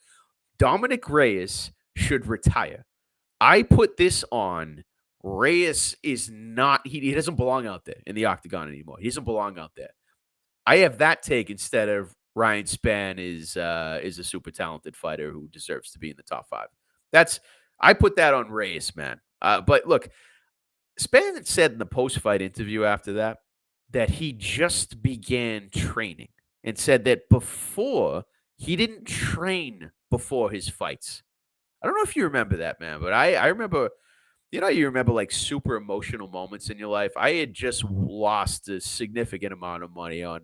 Dominic Reyes should retire. I put this on. Reyes is not. He doesn't belong out there in the octagon anymore. He doesn't belong out there. I have that take instead of Ryan Span is a super talented fighter who deserves to be in the top 5. I put that on Reyes, man. But look, Span said in the post fight interview after that he just began training and said that before he didn't train before his fights. I don't know if you remember that, man, but I remember. You remember like super emotional moments in your life. I had just lost a significant amount of money on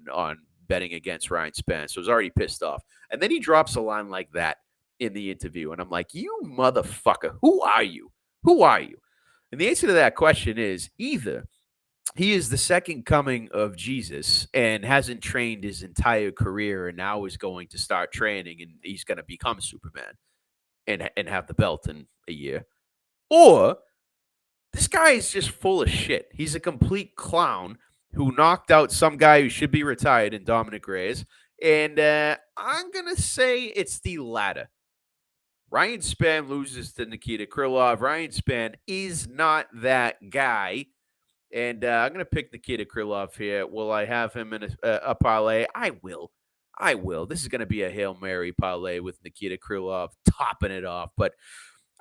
betting against Ryan Spence, so I was already pissed off. And then he drops a line like that in the interview, and I'm like, "You motherfucker, who are you? Who are you?" And the answer to that question is either he is the second coming of Jesus and hasn't trained his entire career, and now is going to start training, and he's going to become Superman and have the belt in a year, or this guy is just full of shit. He's a complete clown who knocked out some guy who should be retired in Dominic Reyes. And I'm going to say it's the latter. Ryan Span loses to Nikita Krylov. Ryan Span is not that guy. And I'm going to pick Nikita Krylov here. Will I have him in a parlay? I will. I will. This is going to be a Hail Mary parlay with Nikita Krylov topping it off. But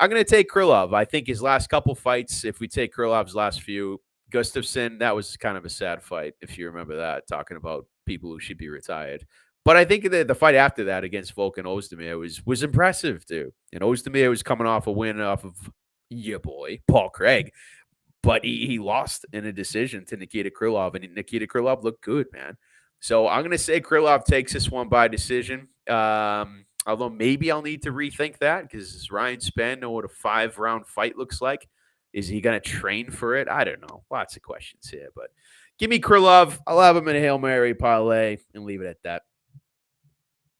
I'm going to take Krylov. I think his last couple fights, if we take Krylov's last few, Gustafsson, that was kind of a sad fight, if you remember that, talking about people who should be retired. But I think the fight after that against Volkan Ozdemir was impressive, too. And Ozdemir was coming off a win off of your boy, Paul Craig. But he lost in a decision to Nikita Krylov, and Nikita Krylov looked good, man. So I'm going to say Krylov takes this one by decision. Although maybe I'll need to rethink that because Ryan Span know what a 5-round fight looks like. Is he going to train for it? I don't know. Lots of questions here, but give me Krylov. I'll have him in a Hail Mary parlay and leave it at that.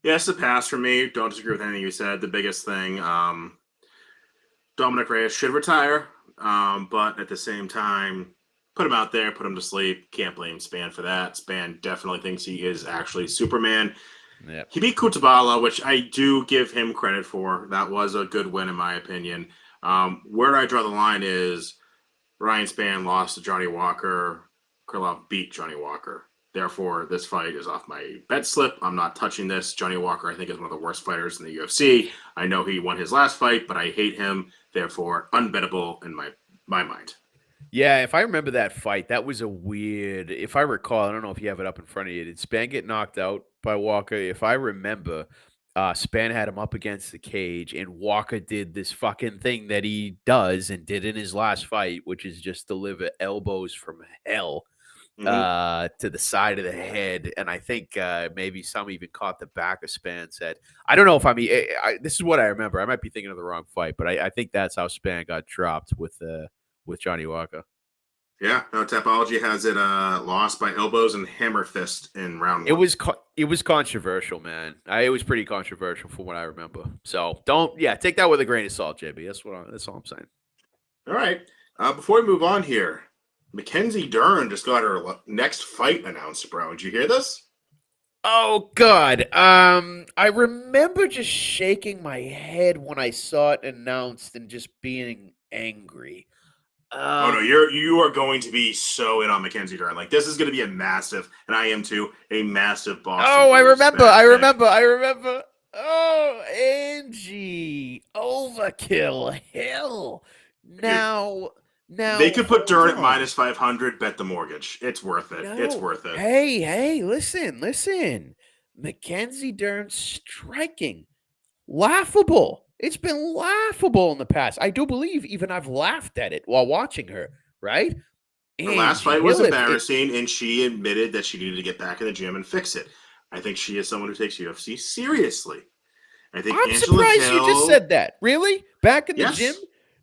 Yeah, it's a pass for me. Don't disagree with anything you said. The biggest thing, Dominic Reyes should retire, but at the same time, put him out there, put him to sleep. Can't blame Span for that. Span definitely thinks he is actually Superman. Yep. He beat Kutabala, which I do give him credit for. That was a good win, in my opinion. Where I draw the line is Ryan Span lost to Johnny Walker. Krylov beat Johnny Walker. Therefore, this fight is off my bet slip. I'm not touching this. Johnny Walker, I think, is one of the worst fighters in the UFC. I know he won his last fight, but I hate him. Therefore, unbettable in my mind. Yeah, if I remember that fight, that was a weird. If I recall, I don't know if you have it up in front of you. Did Span get knocked out by Walker? If I remember, Span had him up against the cage, and Walker did this fucking thing that he does and did in his last fight, which is just deliver elbows from hell to the side of the head. And I think maybe some even caught the back of Span's head. I don't know if this is what I remember. I might be thinking of the wrong fight, but I think that's how Span got dropped with Johnny Walker. Yeah, no, Tapology has it lost by elbows and hammer fist in round one. It was controversial, man. It was pretty controversial from what I remember. So take that with a grain of salt, JB. That's all I'm saying. All right. Before we move on here, Mackenzie Dern just got her next fight announced, bro. Did you hear this? Oh God. I remember just shaking my head when I saw it announced and just being angry. Oh no, you are going to be so in on Mackenzie Dern. Like this is going to be a massive, and I am too, a massive Boston. Oh, I remember. Oh, Angie, overkill, hell. Now they could put Dern at minus 500. Bet the mortgage. It's worth it. No. It's worth it. Hey, listen. Mackenzie Dern striking, laughable. It's been laughable in the past. I do believe even I've laughed at it while watching her, right? Her last fight was embarrassing, and she admitted that she needed to get back in the gym and fix it. I think she is someone who takes UFC seriously. I'm surprised you just said that. Really? Back in the gym?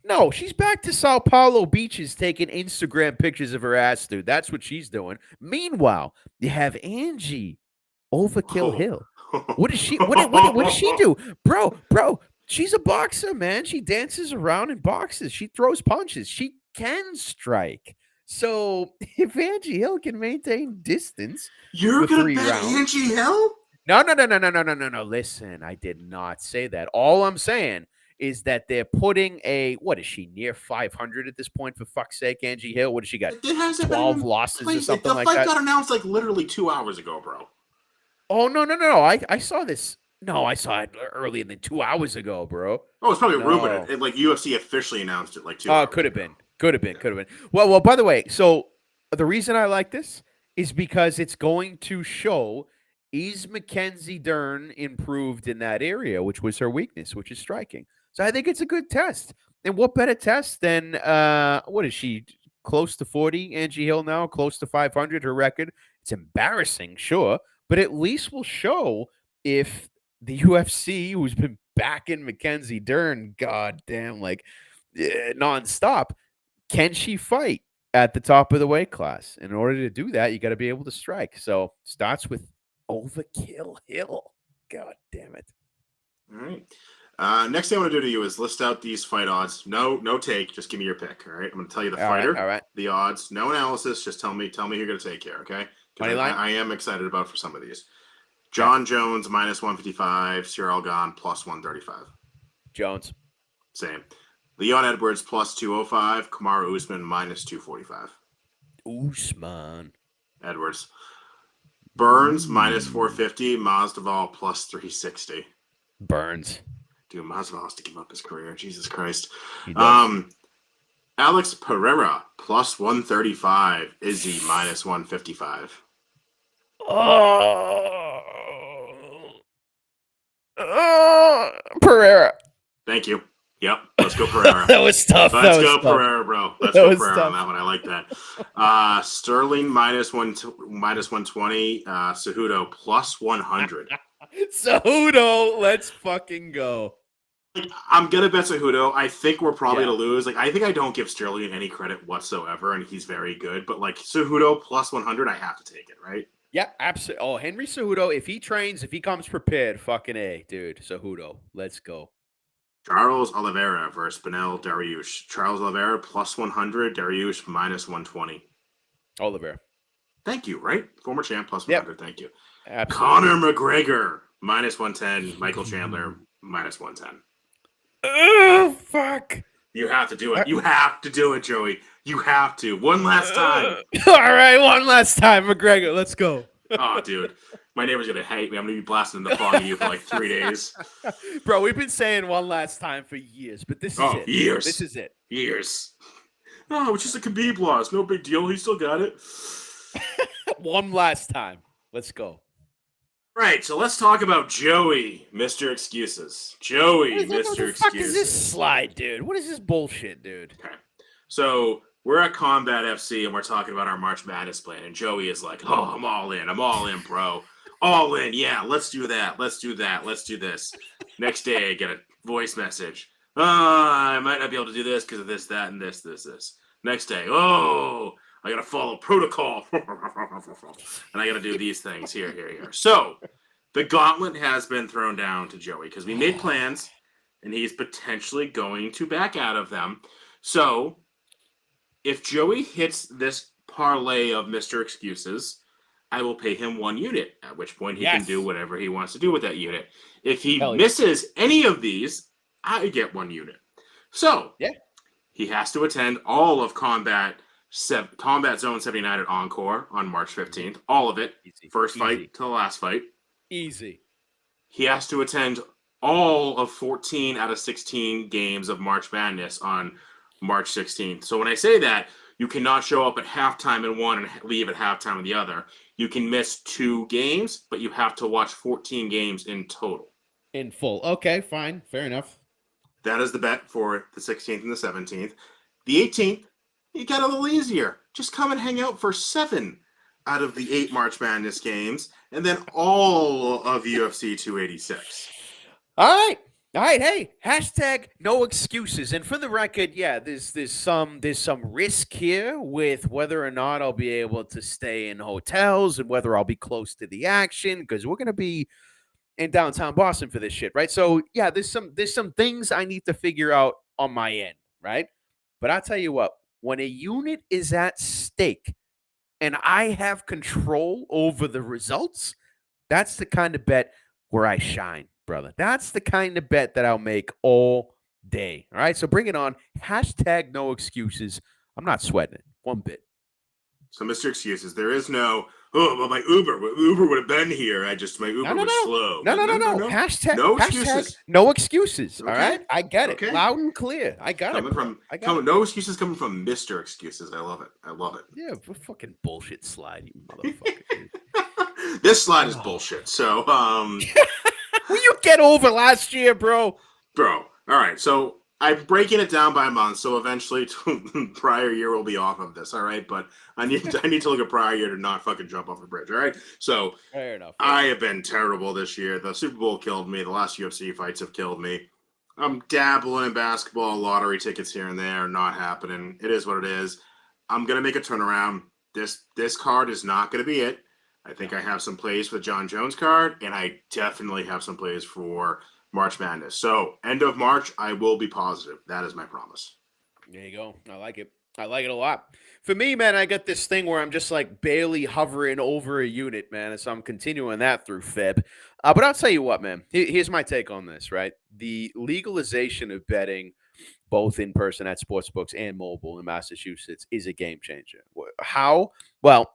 No, she's back to Sao Paulo beaches taking Instagram pictures of her ass, dude. That's what she's doing. Meanwhile, you have Angie Overkill Hill. What does she do? Bro, she's a boxer, man. She dances around and boxes. She throws punches. She can strike. So if Angie Hill can maintain distance, you're gonna bet Angie Hill? No. Listen, I did not say that. All I'm saying is that they're putting what is she, near 500 at this point, for fuck's sake, Angie Hill? What does she got? 12 losses or something like that? The fight got announced like literally 2 hours ago, bro. Oh, no. I saw this. No, I saw it earlier than 2 hours ago, bro. Oh, it's probably rumored. Like UFC officially announced it like 2 hours. Oh, could have been. Well, by the way, so the reason I like this is because it's going to show, is Mackenzie Dern improved in that area, which was her weakness, which is striking. So I think it's a good test. And what better test than, what is she, close to 40, Angie Hill now, close to 500, her record? It's embarrassing, sure, but at least will show if the UFC, who's been backing Mackenzie Dern, goddamn, like, nonstop, can she fight at the top of the weight class? In order to do that, you got to be able to strike. So starts with Overkill Hill. God damn it. All right. Next thing I want to do to you is list out these fight odds. No take. Just give me your pick. All right. I'm going to tell you the fighter, all right. The odds. No analysis. Just tell me who you're going to take here. Okay. I am excited about for some of these. John Jones minus 155. Cyril Gane plus 135. Jones. Same. Leon Edwards plus 205. Kamaru Usman minus 245. Usman. Edwards. Burns minus 450. Masvidal plus 360. Burns. Dude, Masvidal has to give up his career. Jesus Christ. Alex Pereira plus 135. Izzy minus 155. Pereira. Thank you. Yep. Let's go Pereira. That was tough. Let's go Pereira, bro. Let's go Pereira on that one. I like that. Sterling minus 120. Cejudo plus 100. Cejudo, let's fucking go. I'm gonna bet Cejudo. I think we're probably to lose. I think I don't give Sterling any credit whatsoever, and he's very good. But Cejudo plus 100, I have to take it, right? Yeah, absolutely. Oh, Henry Cejudo, if he trains, if he comes prepared, fucking A, dude. Cejudo, let's go. Charles Oliveira versus Benel Dariush. Charles Oliveira plus 100. Dariush minus 120. Oliveira. Thank you, right? Former champ plus 100. Yep. Thank you. Absolutely. Conor McGregor minus 110. Michael Chandler minus 110. Oh, fuck. You have to do it. You have to do it, Joey. You have to. One last time. All right, one last time, McGregor. Let's go. Oh, dude. My neighbor's going to hate me. I'm going to be blasting the fog at you for like 3 days. Bro, we've been saying one last time for years, but this is Oh, it. years. This is it. Years. Oh, it's just a Khabib loss. No big deal. He still got it. One last time. Let's go. Right, so let's talk about Joey, Mr. Excuses. Joey, Mr. What the Excuses. fuck is this slide, dude? What is this bullshit, dude? Okay. So we're at Combat FC and we're talking about our March Madness plan, and Joey is like, "Oh, I'm all in. I'm all in, bro. All in. Yeah, let's do that. Let's do that. Let's do this." Next day, I get a voice message. I might not be able to do this because of this, that, and this. Next day, oh, I gotta follow protocol, and I gotta do these things here. So the gauntlet has been thrown down to Joey because we made plans, and he's potentially going to back out of them. So if Joey hits this parlay of Mr. Excuses, I will pay him 1 unit, at which point he can do whatever he wants to do with that unit. If he misses any of these, I get 1 unit. So he has to attend all of Combat Zone 79 at Encore on March 15th. All of it. First fight to the last fight. Easy. He has to attend all of 14 out of 16 games of March Madness on March 16th. So when I say that, you cannot show up at halftime in one and leave at halftime in the other. You can miss 2 games, but you have to watch 14 games in total. In full. Okay, fine. Fair enough. That is the bet for the 16th and the 17th. The 18th, you got a little easier. Just come and hang out for 7 out of the 8 March Madness games, and then all of UFC 286. All right. Hey, hashtag no excuses. And for the record, yeah, there's some risk here with whether or not I'll be able to stay in hotels and whether I'll be close to the action because we're gonna be in downtown Boston for this shit, right? So yeah, there's some things I need to figure out on my end, right? But I'll tell you what, when a unit is at stake and I have control over the results, that's the kind of bet where I shine, brother. That's the kind of bet that I'll make all day. All right. So bring it on. Hashtag no excuses. I'm not sweating it one bit. So, Mr. Excuses, there is no, oh, well, my Uber would have been here. My Uber was slow. No. Hashtag no excuses. No excuses. Okay. All right. I get it. Okay. Loud and clear. I got it. No excuses coming from Mr. Excuses. I love it. Yeah, fucking bullshit slide, you motherfucker. This slide is bullshit. So, will you get over last year, bro? Bro. All right. So I'm breaking it down by month. So eventually, prior year will be off of this. All right. But I need to look at prior year to not fucking jump off the bridge. All right. So fair enough. I have been terrible this year. The Super Bowl killed me. The last UFC fights have killed me. I'm dabbling in basketball, lottery tickets here and there, not happening. It is what it is. I'm gonna make a turnaround. This card is not gonna be it. I think I have some plays for the John Jones card, and I definitely have some plays for March Madness. So end of March, I will be positive. That is my promise. There you go. I like it. I like it a lot. For me, man, I got this thing where I'm just like barely hovering over a unit, man. And so I'm continuing that through Feb. But I'll tell you what, man. Here's my take on this, right? The legalization of betting, both in person at sportsbooks and mobile in Massachusetts, is a game changer. How? Well,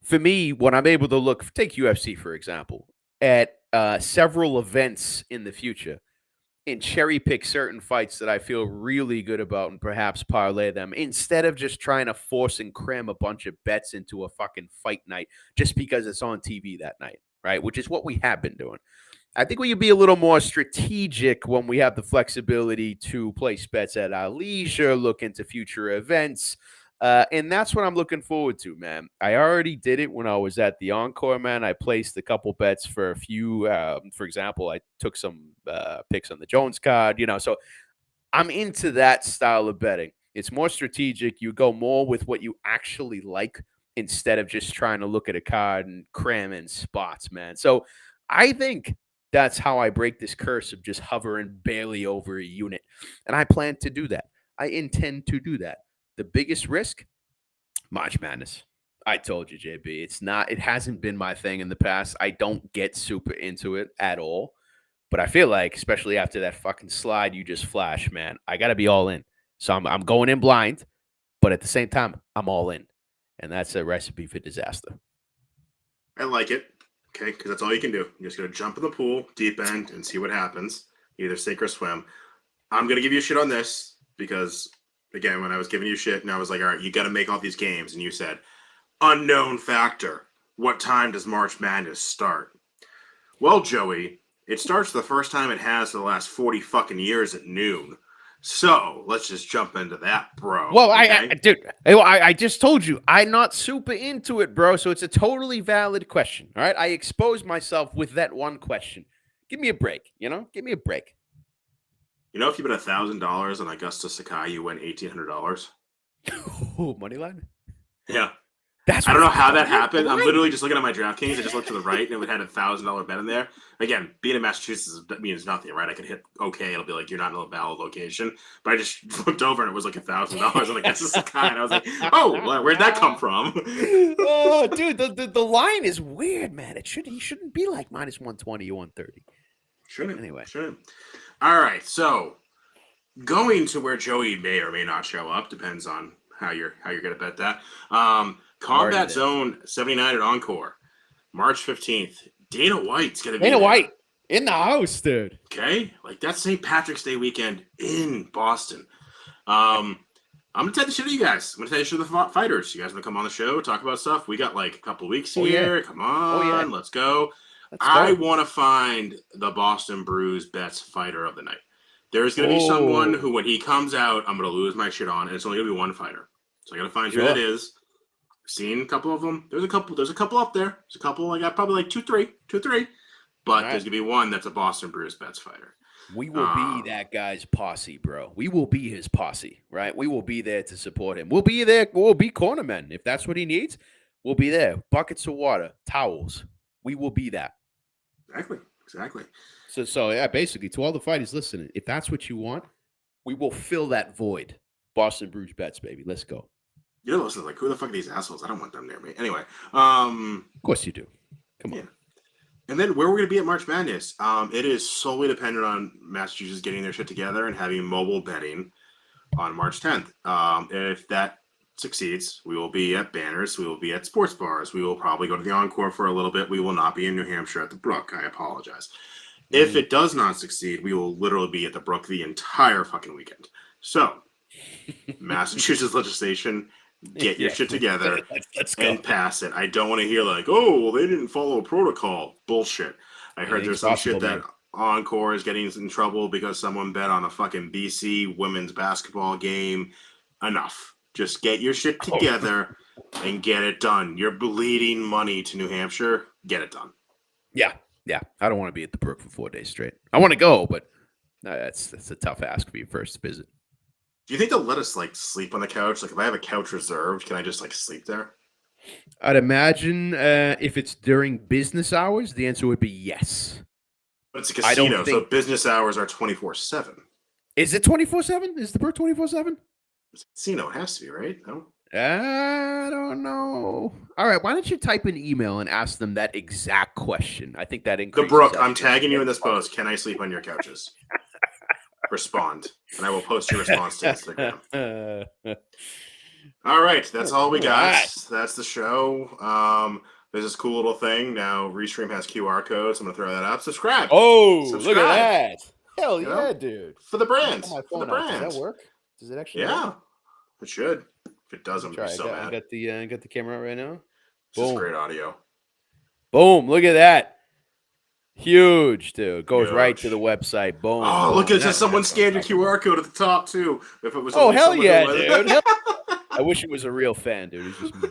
for me, when I'm able to take UFC, for example, at several events in the future, and cherry pick certain fights that I feel really good about and perhaps parlay them instead of just trying to force and cram a bunch of bets into a fucking fight night just because it's on TV that night, right? Which is what we have been doing. I think we can be a little more strategic when we have the flexibility to place bets at our leisure, look into future events. And that's what I'm looking forward to, man. I already did it when I was at the Encore, man. I placed a couple bets for a few. For example, I took some picks on the Jones card, so I'm into that style of betting. It's more strategic. You go more with what you actually like instead of just trying to look at a card and cram in spots, man. So I think that's how I break this curse of just hovering barely over a unit. And I plan to do that. I intend to do that. The biggest risk, March Madness. I told you, JB. It hasn't been my thing in the past. I don't get super into it at all. But I feel like, especially after that fucking slide you just flashed, man, I got to be all in. So I'm going in blind, but at the same time, I'm all in. And that's a recipe for disaster. I like it. Okay, because that's all you can do. You're just gonna jump in the pool, deep end, and see what happens. Either sink or swim. I'm gonna give you shit on this because, again, when I was giving you shit, and I was like, all right, you got to make all these games, and you said unknown factor. What time does March Madness start? Well, Joey, it starts the first time it has for the last 40 fucking years at noon. So let's just jump into that, bro. Well, okay? I just told you I'm not super into it, bro. So it's a totally valid question. All right, I exposed myself with that one question. Give me a break, Give me a break. You know, if you bet $1,000 on Augusta Sakai, you win $1,800. Oh, money line. Yeah. That's I don't know what how fucking that happened. I'm right. literally just looking at my DraftKings. I just looked to the right and it had $1,000 bet in there. Again, being in Massachusetts means nothing, right? I could hit okay. It'll be like, you're not in a valid location. But I just looked over and it was like $1,000. I'm like, that's just a guy. And I was like, oh, where'd that come from? Oh, dude, the line is weird, man. He shouldn't be like minus 120 or 130. Shouldn't. Anyway. Shouldn't. All right. So going to where Joey may or may not show up depends on how you're gonna bet that. Combat Zone 79 at Encore, March 15th. Dana White's gonna be Dana there. White in the house, dude. Okay, like that's St. Patrick's Day weekend in Boston. I'm gonna tell the shit to you guys. I'm gonna tell you shit to the fighters. You guys wanna come on the show, talk about stuff? We got like a couple of weeks here. Yeah. Come on, let's go. I want to find the Boston Brews best fighter of the night. There's going to be someone who, when he comes out, I'm going to lose my shit on, and it's only going to be one fighter. So I got to find who that is. I've seen a couple of them. There's a couple up there. There's a couple. I got probably like two, three. But there's going to be one that's a Boston Brews best fighter. We will be that guy's posse, bro. We will be his posse, right? We will be there to support him. We'll be there. We'll be cornermen. If that's what he needs, we'll be there. Buckets of water, towels. We will be that. Exactly. So yeah, basically, to all the fighters listening, if that's what you want, we will fill that void. Boston Brews bets, baby. Let's go. You know, listen, like, who the fuck are these assholes? I don't want them near me. Anyway. Of course you do. Come on. Yeah. And then where we're going to be at March Madness, it is solely dependent on Massachusetts getting their shit together and having mobile betting on March 10th. If that succeeds, we will be at banners. We will be at sports bars. We will probably go to the Encore for a little bit. We will not be in New Hampshire at the Brook. I apologize. If it does not succeed, we will literally be at the Brook the entire fucking weekend. So, Massachusetts legislation, get your shit together and pass it. I don't want to hear like, oh, well, they didn't follow protocol. Bullshit. I heard there's some shit that Encore is getting in trouble because someone bet on a fucking BC women's basketball game. Enough. Just get your shit together and get it done. You're bleeding money to New Hampshire. Get it done. Yeah. I don't want to be at the Brook for 4 days straight. I want to go, but that's a tough ask for your first visit. Do you think they'll let us like sleep on the couch? Like if I have a couch reserved, can I just like sleep there? I'd imagine if it's during business hours, the answer would be yes. But it's a casino, so business hours are 24/7. Is it 24/7? Is the Brook 24/7? It's a casino. It has to be, right? No? I don't know. All right, why don't you type an email and ask them that exact question? I think that increases. The Brook, I'm tagging you in this post. Can I sleep on your couches? Respond, and I will post your response to Instagram. All right, that's all we got. That's the show. There's this cool little thing now. Restream has QR codes. I'm gonna throw that up. Subscribe. Look at that! Hell yeah, know? Dude! For the brand. For the brand. Does that work? Does it actually? Yeah, work? it should. If it doesn't, I'm so mad. I got the camera out right now. This is great audio. Boom! Look at that. Huge, dude. Goes right to the website. Boom. Oh, look at this. Someone scanned your QR code at the top, too. If it was hell yeah, dude. I wish it was a real fan, dude. It's just me.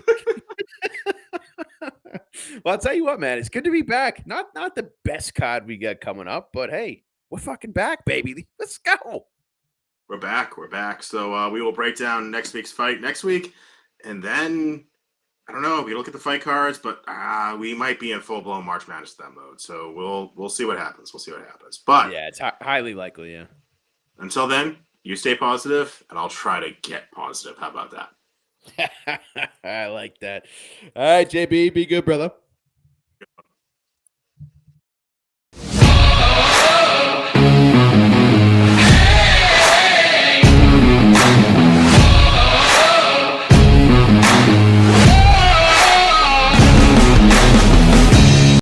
Well, I'll tell you what, man. It's good to be back. Not the best card we got coming up, but hey, we're fucking back, baby. Let's go. We're back. So we will break down next week's fight next week. And then, I don't know. We look at the fight cards, but we might be in full-blown March Madness then mode. So we'll see what happens. But yeah, it's highly likely, yeah. Until then, you stay positive, and I'll try to get positive. How about that? I like that. All right, JB, be good, brother.